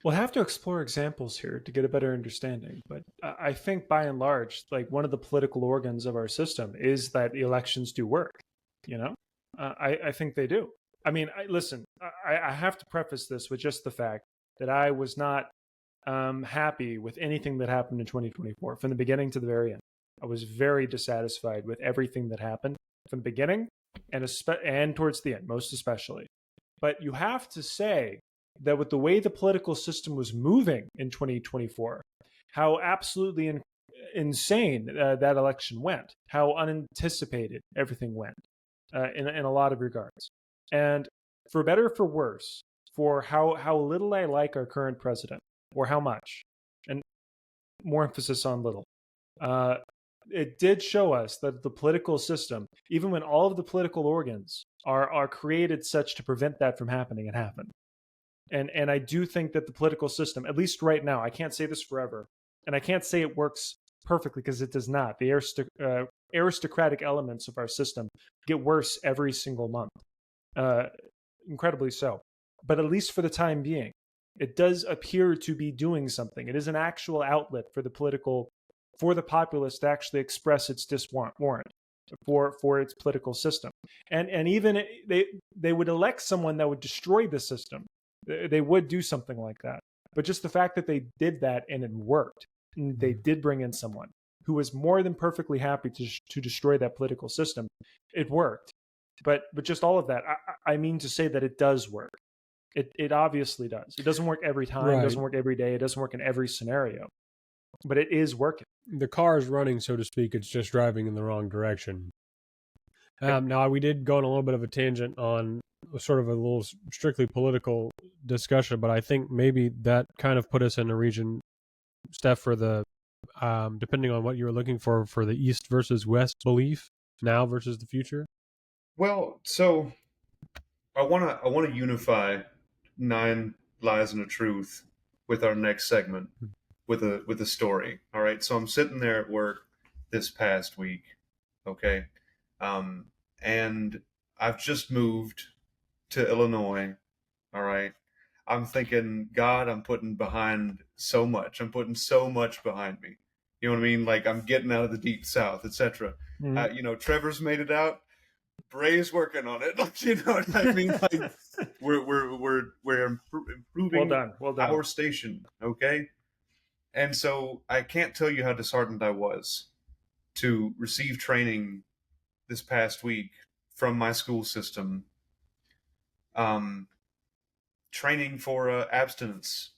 S1: We'll
S2: have to explore examples here to get a better understanding. But I think by and large, like one of the political organs of our system is that the elections do work. I think they do. I mean, listen, I have to preface this with just the fact that I was not happy with anything that happened in 2024 from the beginning to the very end. I was very dissatisfied with everything that happened from the beginning and towards the end, most especially. But you have to say that with the way the political system was moving in 2024, how absolutely insane that election went, how unanticipated everything went in a lot of regards. And for better or for worse, for how little I like our current president, or how much, and more emphasis on little, it did show us that the political system, even when all of the political organs are created such to prevent that from happening, it happened. And I do think that the political system, at least right now, I can't say this forever, and I can't say it works perfectly because it does not. The aristocratic elements of our system get worse every single month, incredibly so. But at least for the time being, it does appear to be doing something. It is an actual outlet for the political for the populace to actually express its diswarrant for its political system. And even they would elect someone that would destroy the system. They would do something like that. But just the fact that they did that and it worked, and they did bring in someone who was more than perfectly happy to destroy that political system, it worked. But just all of that, I mean to say that it does work. It obviously does. It doesn't work every time. It doesn't work every day. It doesn't work in every scenario. But it is working.
S3: The car is running, so to speak. It's just driving in the wrong direction. Now, we did go on a little bit of a tangent on sort of a little strictly political discussion, but I think maybe that kind of put us in a region, Steph, for the depending on what you were looking for the East versus West belief now versus the future.
S1: Well, so I want to unify 9 lies and a truth with our next segment with a story. All right. So I'm sitting there at work this past week. Okay. And I've just moved to Illinois. All right. I'm thinking, God, I'm putting so much behind me. You know what I mean? Like, I'm getting out of the deep South, etc. Trevor's made it out. Bray's working on it. You know what I mean? Like, we're improving
S2: Well done.
S1: our station. Okay. And so I can't tell you how disheartened I was to receive training this past week from my school system, training for abstinence.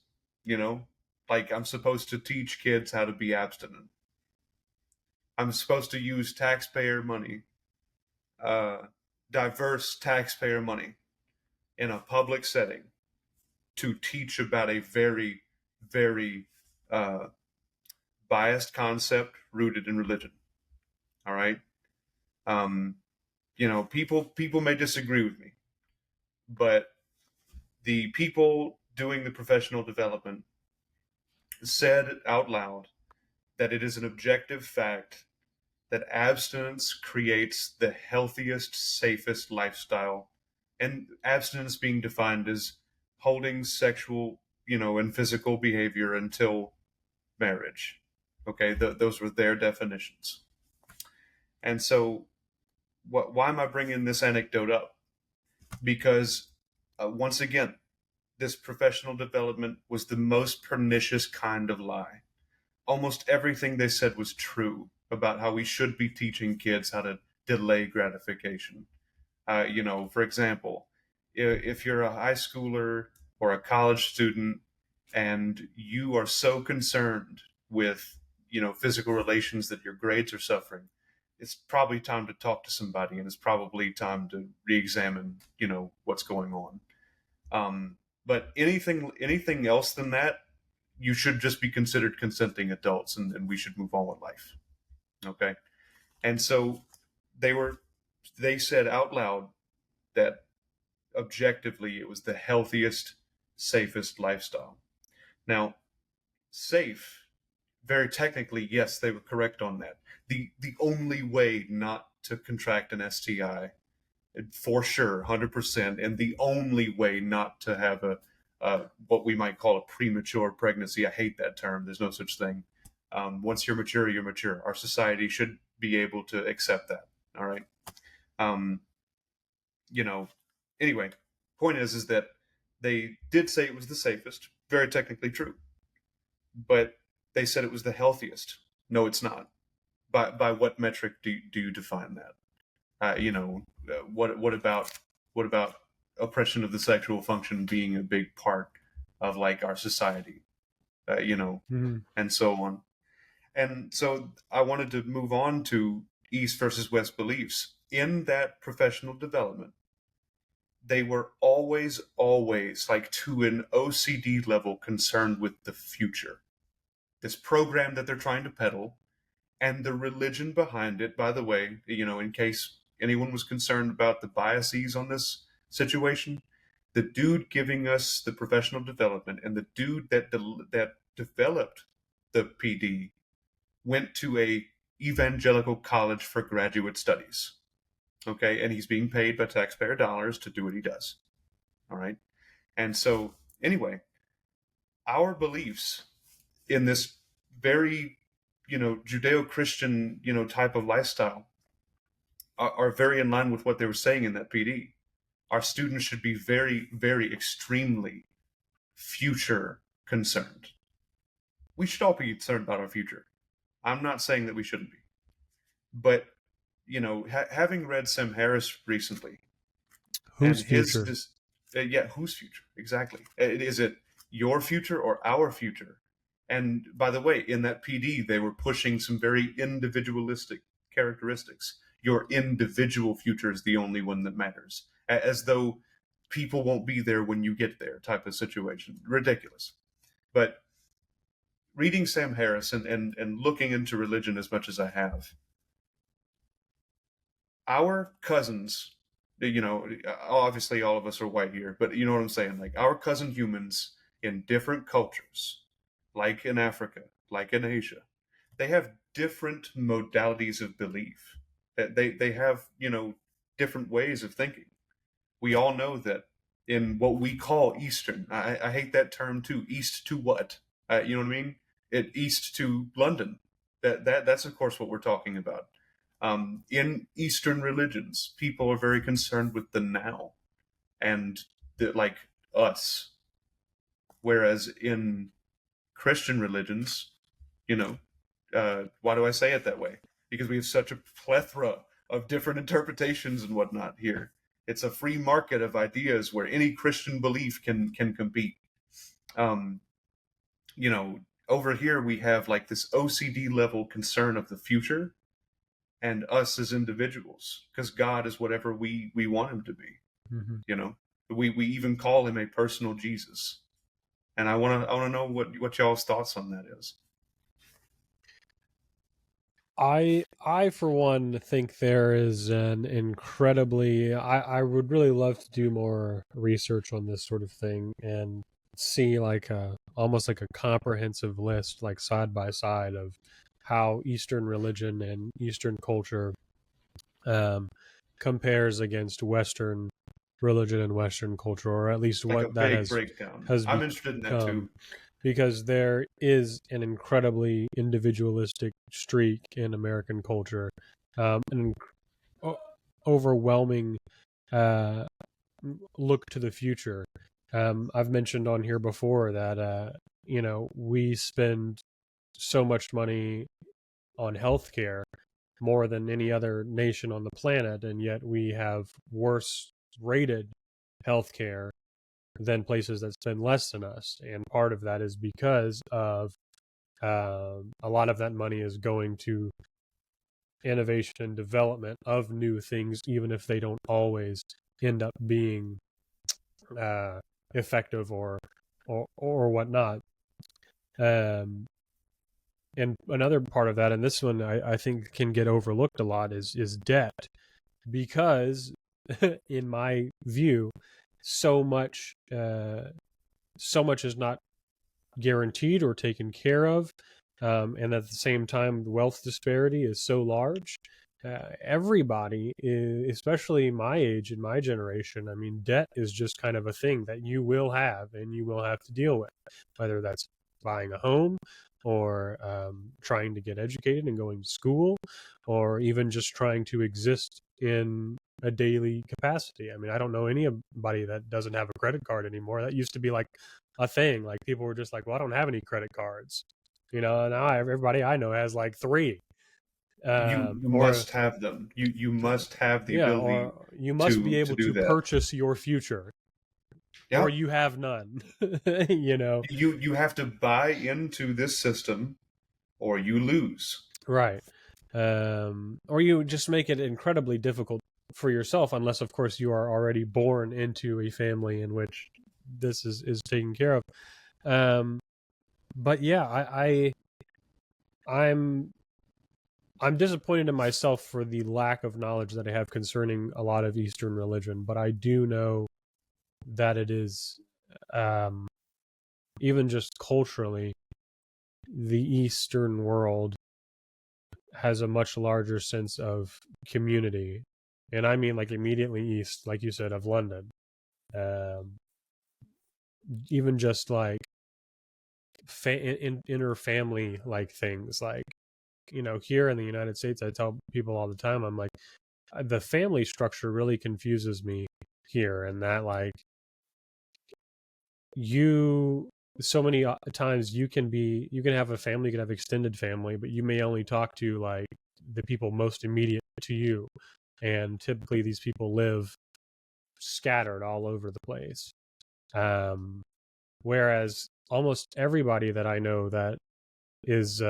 S1: Like, I'm supposed to teach kids how to be abstinent. I'm supposed to use taxpayer money, diverse taxpayer money, in a public setting to teach about a very, very biased concept rooted in religion. All right. People may disagree with me, but the people doing the professional development said out loud that it is an objective fact that abstinence creates the healthiest, safest lifestyle, and abstinence being defined as holding sexual, and physical behavior until marriage. Okay, those were their definitions. And so, why am I bringing this anecdote up? Because once again, this professional development was the most pernicious kind of lie. Almost everything they said was true about how we should be teaching kids how to delay gratification. For example, if you're a high schooler or a college student and you are so concerned with, physical relations that your grades are suffering, it's probably time to talk to somebody, and it's probably time to re-examine, what's going on. But anything else than that, you should just be considered consenting adults, and we should move on with life. Okay. And so they said out loud that objectively it was the healthiest, safest lifestyle. Now, safe, very technically, yes, they were correct on that. The only way not to contract an STI, for sure, 100%, and the only way not to have what we might call a premature pregnancy. I hate that term. There's no such thing. Once you're mature, you're mature. Our society should be able to accept that. All right. Anyway, point is that they did say it was the safest, very technically true, but they said it was the healthiest. No, it's not. By what metric do you define that? What about oppression of the sexual function being a big part of like our society, and so on. And so I wanted to move on to East versus West beliefs. In that professional development, they were always, like to an OCD level, concerned with the future. This program that they're trying to peddle and the religion behind it, by the way, in case anyone was concerned about the biases on this situation, the dude giving us the professional development and the dude that developed the PD went to a evangelical college for graduate studies. Okay, and he's being paid by taxpayer dollars to do what he does. All right. And so, anyway, our beliefs in this very Judeo-Christian, type of lifestyle are very in line with what they were saying in that PD. Our students should be very, very extremely future concerned. We should all be concerned about our future. I'm not saying that we shouldn't be, but having read Sam Harris recently, and
S3: Whose future?
S1: yeah, whose future exactly? Is it your future or our future? And by the way, in that PD, they were pushing some very individualistic characteristics. Your individual future is the only one that matters, as though people won't be there when you get there, type of situation. Ridiculous. But reading Sam Harris and looking into religion as much as I have, our cousins, obviously all of us are white here, but you know what I'm saying? Like our cousin humans in different cultures, like in Africa, like in Asia, they have different modalities of belief. They have, different ways of thinking. We all know that in what we call Eastern, I hate that term too. East to what? You know what I mean? East to London. That's of course what we're talking about. In Eastern religions, people are very concerned with the now and like us, whereas in Christian religions, why do I say it that way? Because we have such a plethora of different interpretations and whatnot here. It's a free market of ideas where any Christian belief can compete. Um, over here we have like this OCD level concern of the future and us as individuals, because God is whatever we want him to be.
S3: Mm-hmm.
S1: We even call him a personal Jesus, and I want to know what y'all's thoughts on that is.
S3: I for one think there is an incredibly I would really love to do more research on this sort of thing and see like almost like a comprehensive list, like side by side, of how Eastern religion and Eastern culture compares against Western religion and Western culture, or at least
S1: Like a
S3: what that
S1: big breakdown.
S3: has
S1: I'm interested in that
S3: become,
S1: too.
S3: because there is an incredibly individualistic streak in American culture, an overwhelming look to the future. I've mentioned on here before that we spend so much money on healthcare, more than any other nation on the planet, and yet we have worse rated healthcare than places that spend less than us. And part of that is because of a lot of that money is going to innovation and development of new things, even if they don't always end up being effective or whatnot. And another part of that, and this one I think can get overlooked a lot, is debt, because in my view, so much is not guaranteed or taken care of, and at the same time, the wealth disparity is so large. Everybody, especially my age and my generation, I mean, debt is just kind of a thing that you will have and you will have to deal with, whether that's buying a home, or trying to get educated and going to school, or even just trying to exist in a daily capacity. I mean, I don't know anybody that doesn't have a credit card anymore. That used to be like a thing. Like people were just like, well, I don't have any credit cards. Now everybody I know has like 3.
S1: You
S3: Or
S1: must have them. You must have the
S3: yeah,
S1: ability
S3: or you must be
S1: to
S3: able
S1: do
S3: to
S1: that.
S3: purchase your future, or
S1: Yeah.
S3: you have none. you know,
S1: You have to buy into this system or you lose.
S3: right? Or you just make it incredibly difficult for yourself, unless, of course, you are already born into a family in which this is taken care of. But yeah, I'm disappointed in myself for the lack of knowledge that I have concerning a lot of Eastern religion, but I do know that it is, even just culturally, the Eastern world has a much larger sense of community. And I mean like immediately east, like you said, of London. Um, Even just like inner family like things, like here in the United States, I tell people all the time, I'm like, the family structure really confuses me here, and that like so many times you can have a family, you can have extended family, but you may only talk to like the people most immediate to you, and typically these people live scattered all over the place. Whereas almost everybody that I know that is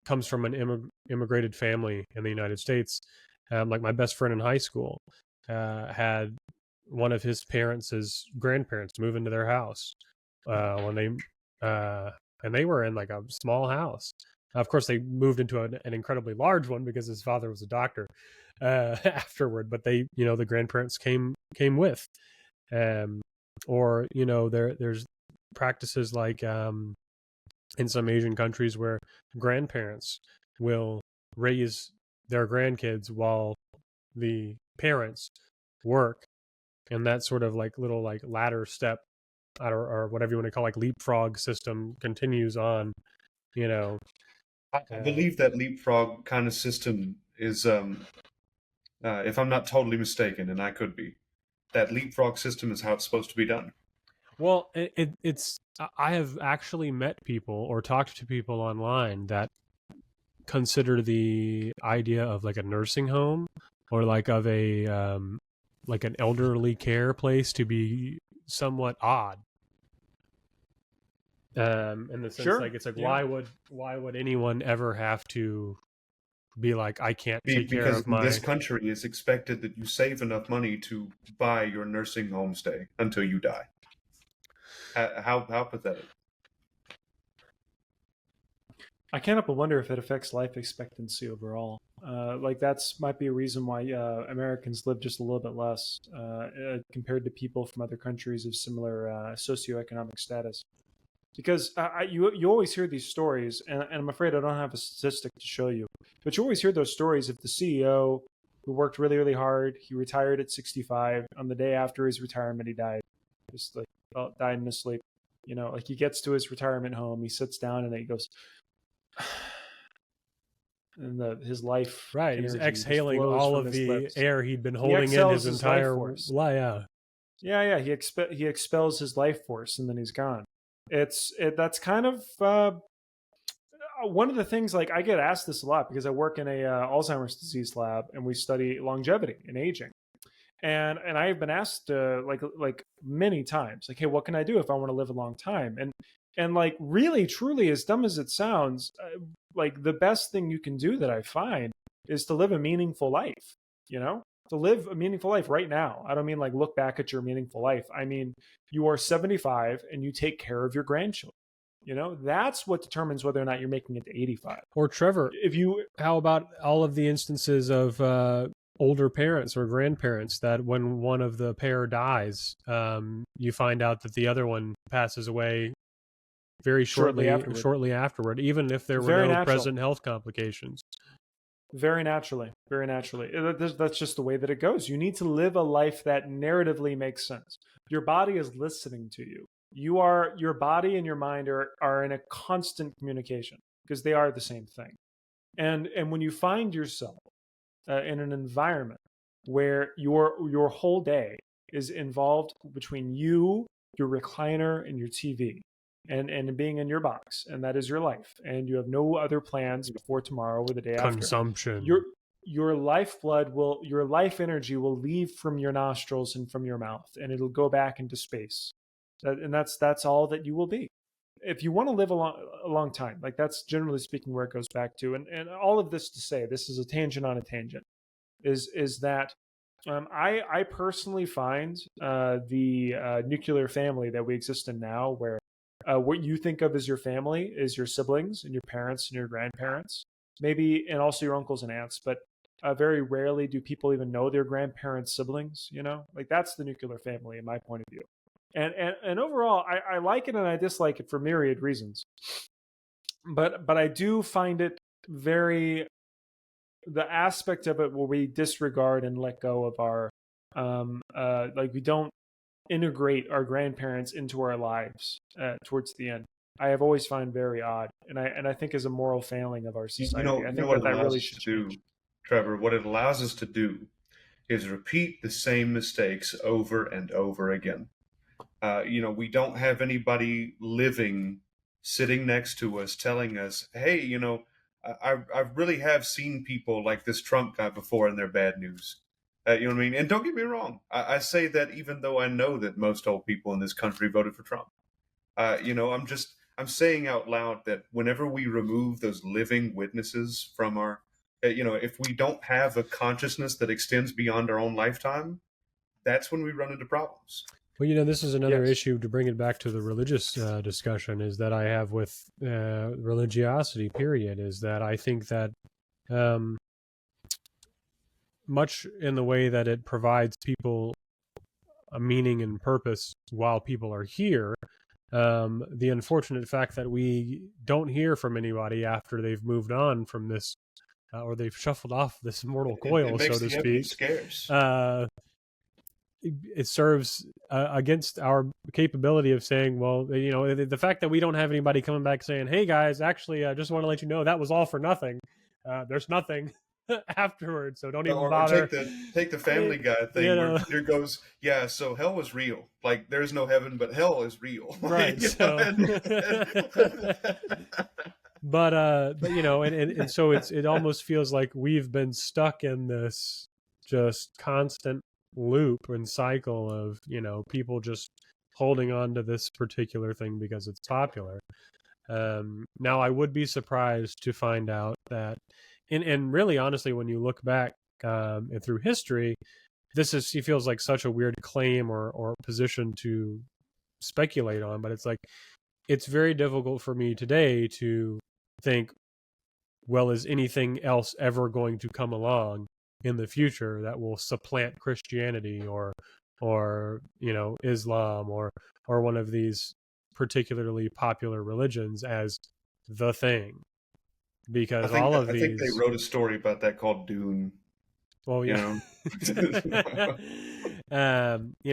S3: comes from an immigrated family in the United States, like my best friend in high school had one of his parents' grandparents move into their house when they and they were in like a small house. Of course, they moved into an incredibly large one because his father was a doctor afterward. But they, the grandparents came with, or there's practices like in some Asian countries where grandparents will raise their grandkids while the parents work, and that sort of like little like ladder step or whatever you want to call like leapfrog system continues on.
S1: I believe that leapfrog kind of system is, if I'm not totally mistaken, and I could be, that leapfrog system is how it's supposed to be done.
S3: Well, it's I have actually met people or talked to people online that consider the idea of like a nursing home or like of a like an elderly care place to be somewhat odd. In the sense, like, it's like,
S2: yeah.
S3: why would anyone ever have to be like, I can't take care
S1: Because
S3: of
S1: in
S3: my
S1: this country, it's expected that you save enough money to buy your nursing home stay until you die. How pathetic.
S2: I can't help but wonder if it affects life expectancy overall. Like that's might be a reason why Americans live just a little bit less compared to people from other countries of similar socioeconomic status. Because you always hear these stories, and I'm afraid I don't have a statistic to show you, but you always hear those stories of the CEO who worked really, really hard. He retired at 65. On the day after his retirement, he died. Just like died in his sleep. Like he gets to his retirement home, he sits down, and then he goes, and his life
S3: right. He's
S2: energy
S3: exhaling
S2: flows
S3: all
S2: from
S3: of
S2: his
S3: the
S2: lips.
S3: air he'd been
S2: He
S3: holding in
S2: exhales
S3: his
S2: his life
S3: entire
S2: force.
S3: life.
S2: Yeah. He expels his life force, and then he's gone. That's kind of one of the things. Like I get asked this a lot because I work in a Alzheimer's disease lab, and we study longevity and aging. And I've been asked like many times, like, hey, what can I do if I want to live a long time? And like really, truly, as dumb as it sounds, like the best thing you can do that I find is to live a meaningful life. To live a meaningful life right now. I don't mean like look back at your meaningful life. I mean you are 75 and you take care of your grandchildren. That's what determines whether or not you're making it to 85.
S3: Or Trevor, how about all of the instances of older parents or grandparents that when one of the pair dies, you find out that the other one passes away very shortly afterward, even if there were no present health complications.
S2: Very naturally. That's just the way that it goes. You need to live a life that narratively makes sense. Your body is listening to you. Your body and your mind are in a constant communication because they are the same thing. And when you find yourself in an environment where your whole day is involved between you, your recliner, and your TV, and being in your box, and that is your life, and you have no other plans before tomorrow or the day after.
S3: Consumption.
S2: Your life energy will leave from your nostrils and from your mouth, and it'll go back into space. And that's all that you will be. If you want to live a long time, like that's generally speaking where it goes back to. And all of this to say, this is a tangent on a tangent, is that I personally find the nuclear family that we exist in now, where what you think of as your family is your siblings and your parents and your grandparents, maybe, and also your uncles and aunts. But very rarely do people even know their grandparents' siblings. Like that's the nuclear family in my point of view. And overall, I like it and I dislike it for myriad reasons. But I do find it the aspect of it where we disregard and let go of our like we don't integrate our grandparents into our lives towards the end. I have always found very odd, and I think is a moral failing of our society. I
S1: You know
S2: think
S1: what it
S2: that
S1: allows
S2: really
S1: us
S2: should
S1: to
S2: change.
S1: do, Trevor? What it allows us to do is repeat the same mistakes over and over again. We don't have anybody living sitting next to us telling us, hey, I really have seen people like this Trump guy before and they're bad news. You know what I mean? And don't get me wrong. I say that even though I know that most old people in this country voted for Trump. I'm saying out loud that whenever we remove those living witnesses from our, if we don't have a consciousness that extends beyond our own lifetime, that's when we run into problems.
S3: Well, this is another
S2: Yes.
S3: issue to bring it back to the religious discussion is that I have with religiosity, period, is that I think that um, much in the way that it provides people a meaning and purpose while people are here, the unfortunate fact that we don't hear from anybody after they've moved on from this or they've shuffled off this mortal
S1: It
S3: coil, so
S1: makes
S3: to
S1: the evidence
S3: speak,
S1: scarce.
S3: it serves against our capability of saying, well, the fact that we don't have anybody coming back saying, hey guys, actually, I just want to let you know that was all for nothing. There's nothing afterwards, so don't even
S1: Or
S3: bother.
S1: take the Family Guy
S3: You
S1: thing where
S3: know,
S1: Peter goes, "Yeah, so hell was real. Like there's no heaven, but hell is real."
S3: right? So, but and so it almost feels like we've been stuck in this just constant loop and cycle of people just holding on to this particular thing because it's popular. Now I would be surprised to find out that and really honestly when you look back and through history, it feels like such a weird claim or position to speculate on, but it's like it's very difficult for me today to think, well, is anything else ever going to come along in the future that will supplant Christianity or Islam or one of these particularly popular religions as the thing? Because all of
S1: I think they
S3: these,
S1: wrote a story about that called Dune.
S3: well,
S1: You
S3: yeah.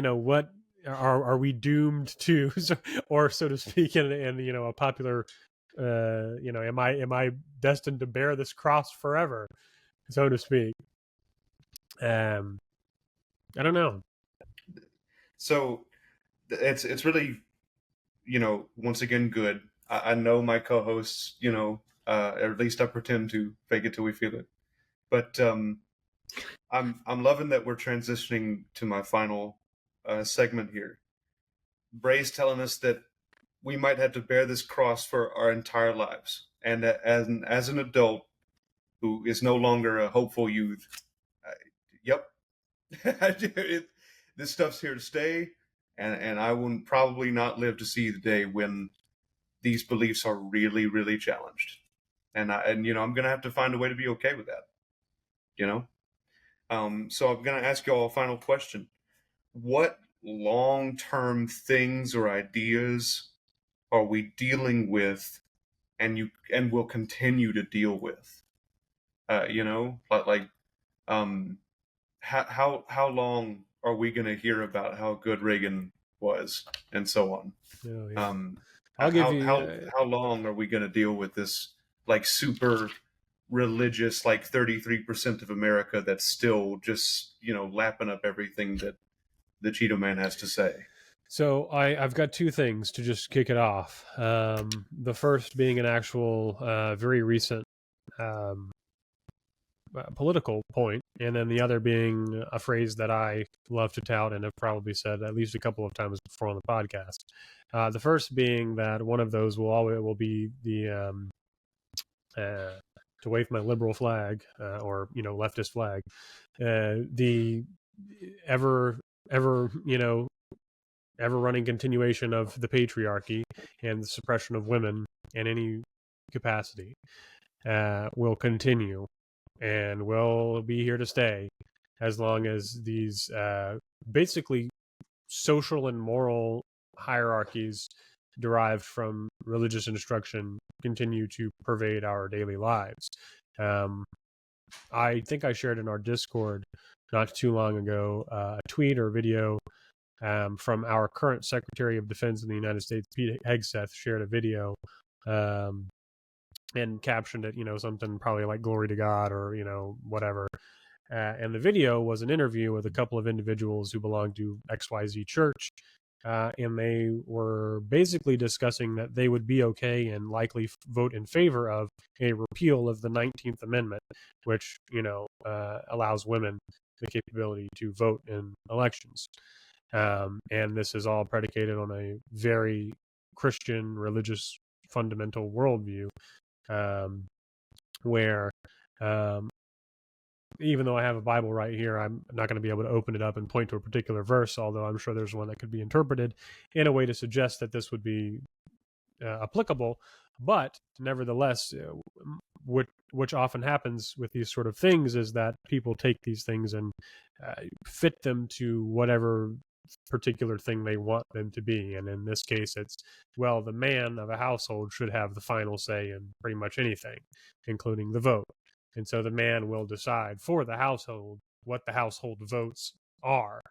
S1: know,
S3: What are we doomed to, or so to speak, in a popular, am I destined to bear this cross forever, so to speak? Um, I don't know.
S1: so it's really once again good. I know my co-hosts, or at least I pretend to fake it till we feel it. But I'm loving that we're transitioning to my final segment here. Bray's telling us that we might have to bear this cross for our entire lives, and that as an adult who is no longer a hopeful youth, yep, this stuff's here to stay, and I will probably not live to see the day when these beliefs are really, really challenged. And I'm gonna have to find a way to be okay with that. You know, so I'm gonna ask you all a final question: what long-term things or ideas are we dealing with, and will continue to deal with? Like how long are we gonna hear about how good Reagan was and so on?
S3: Oh, yeah.
S1: Um,
S3: I'll give
S1: how
S3: you.
S1: how how long are we going to deal with this like super religious like 33% of America that's still just lapping up everything that the Cheeto Man has to say?
S3: So I've got two things to just kick it off. The first being an actual, very recent um, political point, and then the other being a phrase that I love to tout and have probably said at least a couple of times before on the podcast. The first being that one of those will be the to wave my liberal flag or leftist flag, the ever ever ever running continuation of the patriarchy and the suppression of women in any capacity will continue and will be here to stay as long as these basically social and moral hierarchies derived from religious instruction continue to pervade our daily lives. I think I shared in our Discord not too long ago a tweet or video from our current Secretary of Defense in the United States, Pete Hegseth, shared a video and captioned it, something probably like "Glory to God" or whatever. And the video was an interview with a couple of individuals who belong to XYZ Church, and they were basically discussing that they would be okay and likely vote in favor of a repeal of the 19th Amendment, which allows women the capability to vote in elections. And this is all predicated on a very Christian, religious, fundamental worldview, where even though I have a Bible right here, I'm not going to be able to open it up and point to a particular verse, although I'm sure there's one that could be interpreted in a way to suggest that this would be applicable. But nevertheless, which often happens with these sort of things is that people take these things and fit them to whatever particular thing they want them to be. And in this case, it's, well, the man of a household should have the final say in pretty much anything, including the vote. And so the man will decide for the household what the household votes are.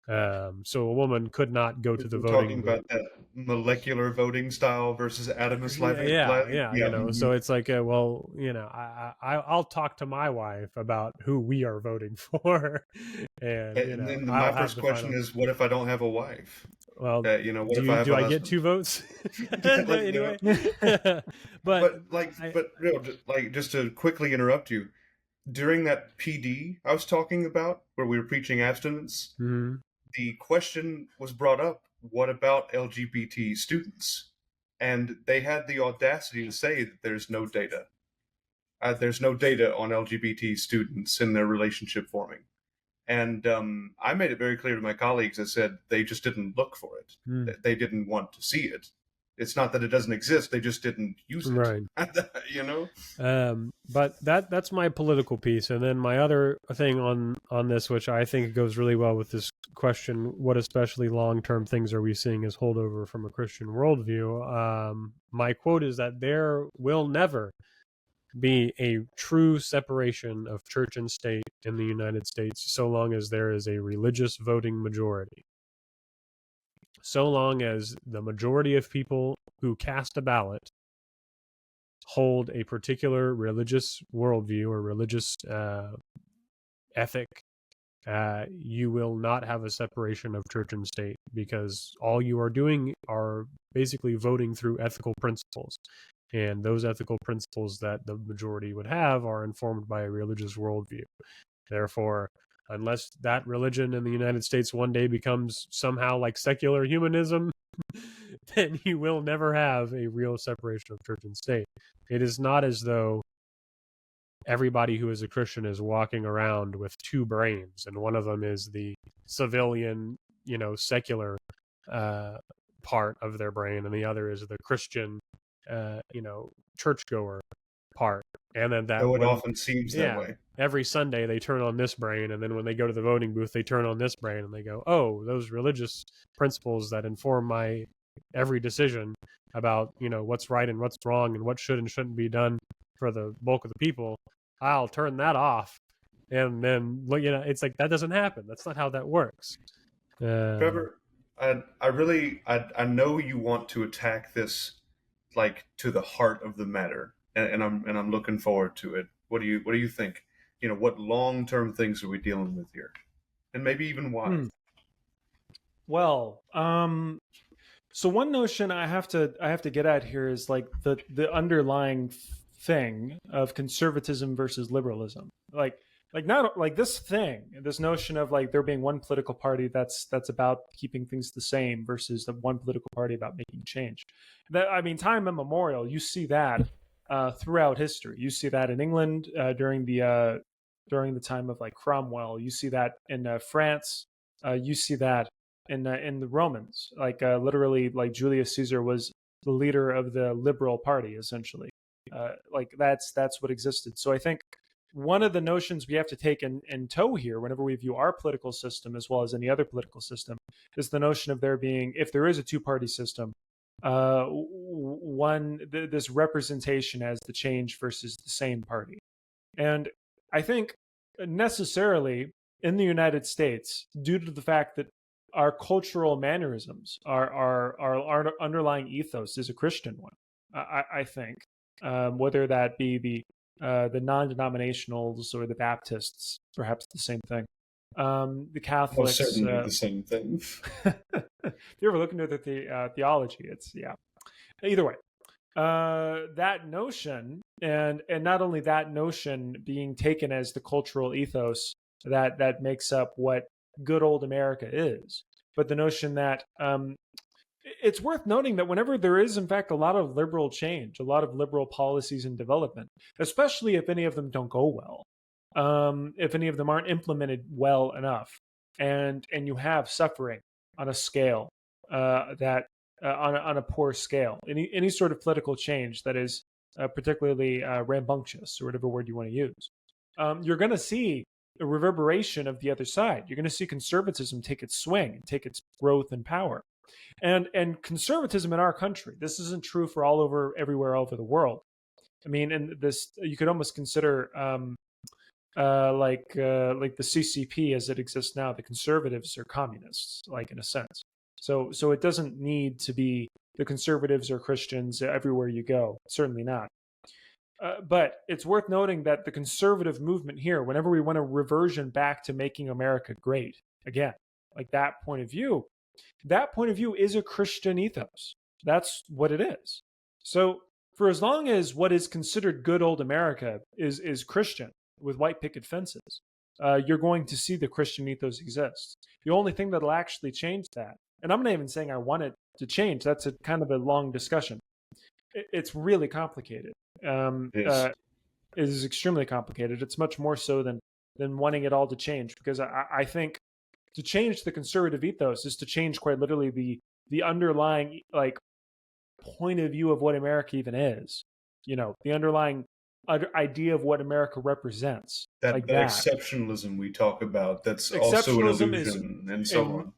S3: So a woman could not go to the
S1: We're
S3: talking
S1: talking about that molecular voting style versus atomist
S3: yeah. So it's like, well, I'll talk to my wife about who we are voting for, and
S1: And then
S3: I'll
S1: my
S3: have
S1: first
S3: the
S1: question
S3: final.
S1: is, what if I don't have a wife?
S3: Well,
S1: What if I have
S3: do
S1: a
S3: I get
S1: husband?
S3: 2 votes? Anyway,
S1: But just to quickly interrupt you, during that PD I was talking about, where we were preaching abstinence, the question was brought up: what about LGBT students? And they had the audacity to say that there's no data. There's no data on LGBT students in their relationship forming. And I made it very clear to my colleagues. I said they just didn't look for it. They didn't want to see it. It's not that it doesn't exist. They just didn't use it.
S3: Right. But that's my political piece. And then my other thing on this, which I think goes really well with this question, what especially long-term things are we seeing as holdover from a Christian worldview? My quote is that there will never be a true separation of church and state in the United States so long as there is a religious voting majority. So long as the majority of people who cast a ballot hold a particular religious worldview or religious ethic, you will not have a separation of church and state, because all you are doing are basically voting through ethical principles. And those ethical principles that the majority would have are informed by a religious worldview. Therefore, unless that religion in the United States one day becomes somehow like secular humanism, then you will never have a real separation of church and state. It is not as though everybody who is a Christian is walking around with 2 brains, and one of them is the civilian, secular part of their brain, and the other is the Christian, churchgoer part. And then
S1: Though it often seems that way.
S3: Every Sunday they turn on this brain, and then when they go to the voting booth, they turn on this brain, and they go, oh, those religious principles that inform my every decision about, what's right and what's wrong and what should and shouldn't be done for the bulk of the people, I'll turn that off. And then, it's like, that doesn't happen. That's not how that works.
S1: Trevor, I know you want to attack this like to the heart of the matter, and I'm looking forward to it. What do you think? What long-term things are we dealing with here, and maybe even why?
S2: Well, so one notion I have to get at here is like the underlying thing of conservatism versus liberalism. Like not like this notion of like there being one political party that's about keeping things the same versus the one political party about making change. Time immemorial, you see that throughout history. You see that in England during the time of like Cromwell. You see that in France. You see that in the Romans. Literally, like Julius Caesar was the leader of the liberal party, essentially. That's what existed. So I think one of the notions we have to take in tow here, whenever we view our political system as well as any other political system, is the notion of there being, if there is a 2-party system, this representation as the change versus the same party. And I think necessarily in the United States, due to the fact that our cultural mannerisms, our underlying ethos is a Christian one. I think, whether that be the non-denominationals or the Baptists, perhaps the same thing. The
S1: Most
S2: Catholics.
S1: certainly the same thing.
S2: If you ever look into the theology, it's yeah. Either way, that notion, and not only that notion being taken as the cultural ethos that makes up what good old America is, but the notion that it's worth noting that whenever there is, in fact, a lot of liberal change, a lot of liberal policies and development, especially if any of them don't go well, if any of them aren't implemented well enough, and you have suffering on a scale that on a poor scale, any sort of political change that is particularly rambunctious, or whatever word you want to use, you're going to see a reverberation of the other side. You're going to see conservatism take its swing and take its growth and power. And conservatism in our country, this isn't true for everywhere all over the world. I mean, and this you could almost consider like the CCP as it exists now. The conservatives are communists, like in a sense. So it doesn't need to be the conservatives or Christians everywhere you go. Certainly not. But it's worth noting that the conservative movement here, whenever we want a reversion back to making America great again, like that point of view is a Christian ethos. That's what it is. So for as long as what is considered good old America is Christian with white picket fences, you're going to see the Christian ethos exist. The only thing that'll actually change that, and I'm not even saying I want it to change, that's a kind of a long discussion. It's really complicated. It is extremely complicated. It's much more so than wanting it all to change, because I think to change the conservative ethos is to change quite literally the underlying like point of view of what America even is. The underlying idea of what America represents.
S1: That
S2: Like that
S1: exceptionalism we talk about, that's also an illusion, and so on.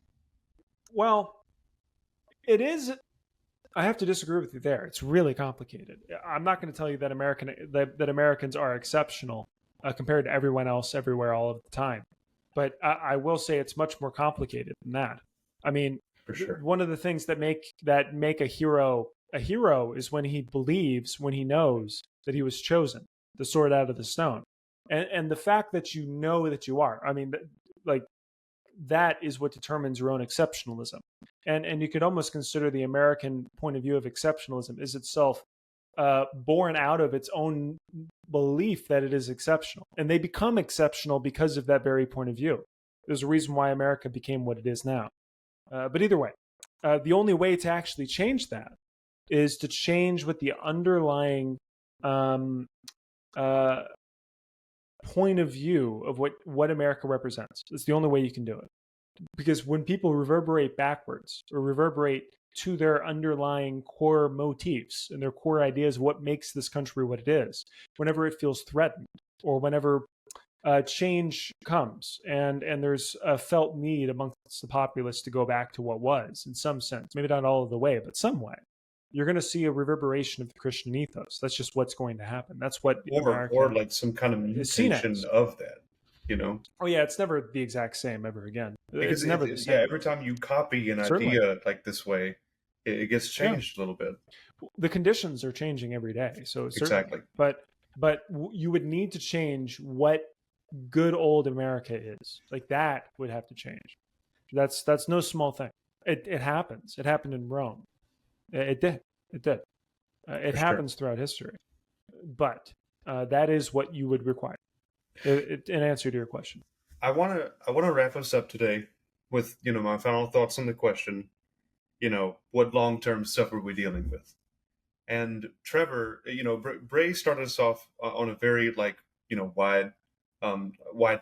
S2: Well, it is. I have to disagree with you there. It's really complicated. I'm not going to tell you that Americans are exceptional compared to everyone else everywhere all of the time. But I will say it's much more complicated than that. I mean,
S1: for sure.
S2: One of the things that make a hero is when he believes, when he knows that he was chosen, the sword out of the stone, and the fact that you know that you are. I mean, like that is what determines your own exceptionalism. And you could almost consider the American point of view of exceptionalism is itself born out of its own belief that it is exceptional. And they become exceptional because of that very point of view. There's a reason why America became what it is now. But either way, the only way to actually change that is to change what the underlying point of view of what America represents. It's the only way you can do it. Because when people reverberate backwards or reverberate to their underlying core motifs and their core ideas of what makes this country what it is, whenever it feels threatened or whenever change comes and there's a felt need amongst the populace to go back to what was, in some sense, maybe not all of the way, but some way, you're going to see a reverberation of the Christian ethos. That's just what's going to happen. That's what
S1: or like some kind of mutation of that.
S2: Oh yeah, it's never the exact same ever again.
S1: Because
S2: it's never the same.
S1: Yeah, every time you copy an idea like this way, it gets changed a little bit.
S2: The conditions are changing every day, so
S1: exactly.
S2: But you would need to change what good old America is. Like that would have to change. That's no small thing. It happens. It happened in Rome. It did. It happens throughout history. But that is what you would require. In answer to your question,
S1: I want to wrap us up today with my final thoughts on the question. What long-term stuff are we dealing with? And Trevor, Bray started us off on a very wide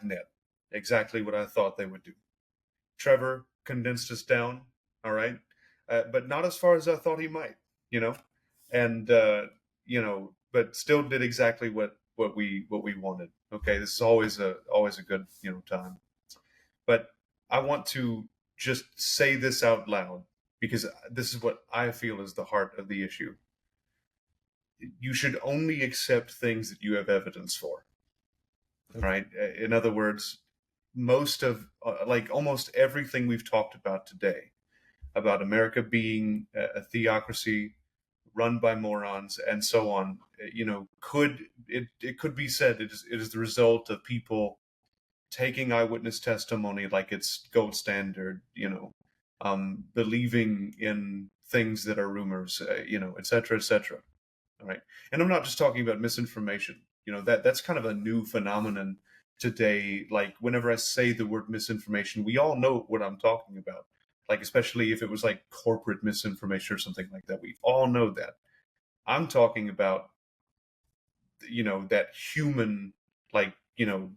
S1: net. Exactly what I thought they would do. Trevor condensed us down, all right, but not as far as I thought he might. And but still did exactly what we wanted. Okay, this is always a good time. But I want to just say this out loud because this is what I feel is the heart of the issue. You should only accept things that you have evidence for. Okay. Right? In other words, most of like almost everything we've talked about today about America being a theocracy run by morons and so on, it could be said it is the result of people taking eyewitness testimony like it's gold standard, believing in things that are rumors, et cetera, et cetera. All right. And I'm not just talking about misinformation. That's kind of a new phenomenon today. Like whenever I say the word misinformation, we all know what I'm talking about. Like especially if it was like corporate misinformation or something like that. We all know that. I'm talking about that human, like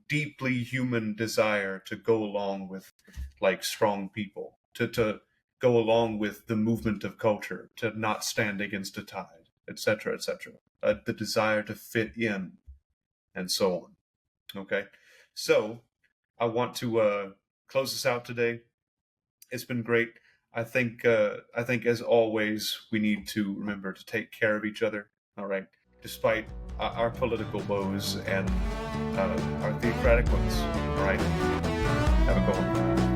S1: deeply human desire to go along with like strong people, to go along with the movement of culture, to not stand against a tide, etc., etc. The desire to fit in and so on. Okay, so I want to close this out today. It's been great. I think as always we need to remember to take care of each other. All right, despite our political woes and our theocratic ones. All right, have a good one.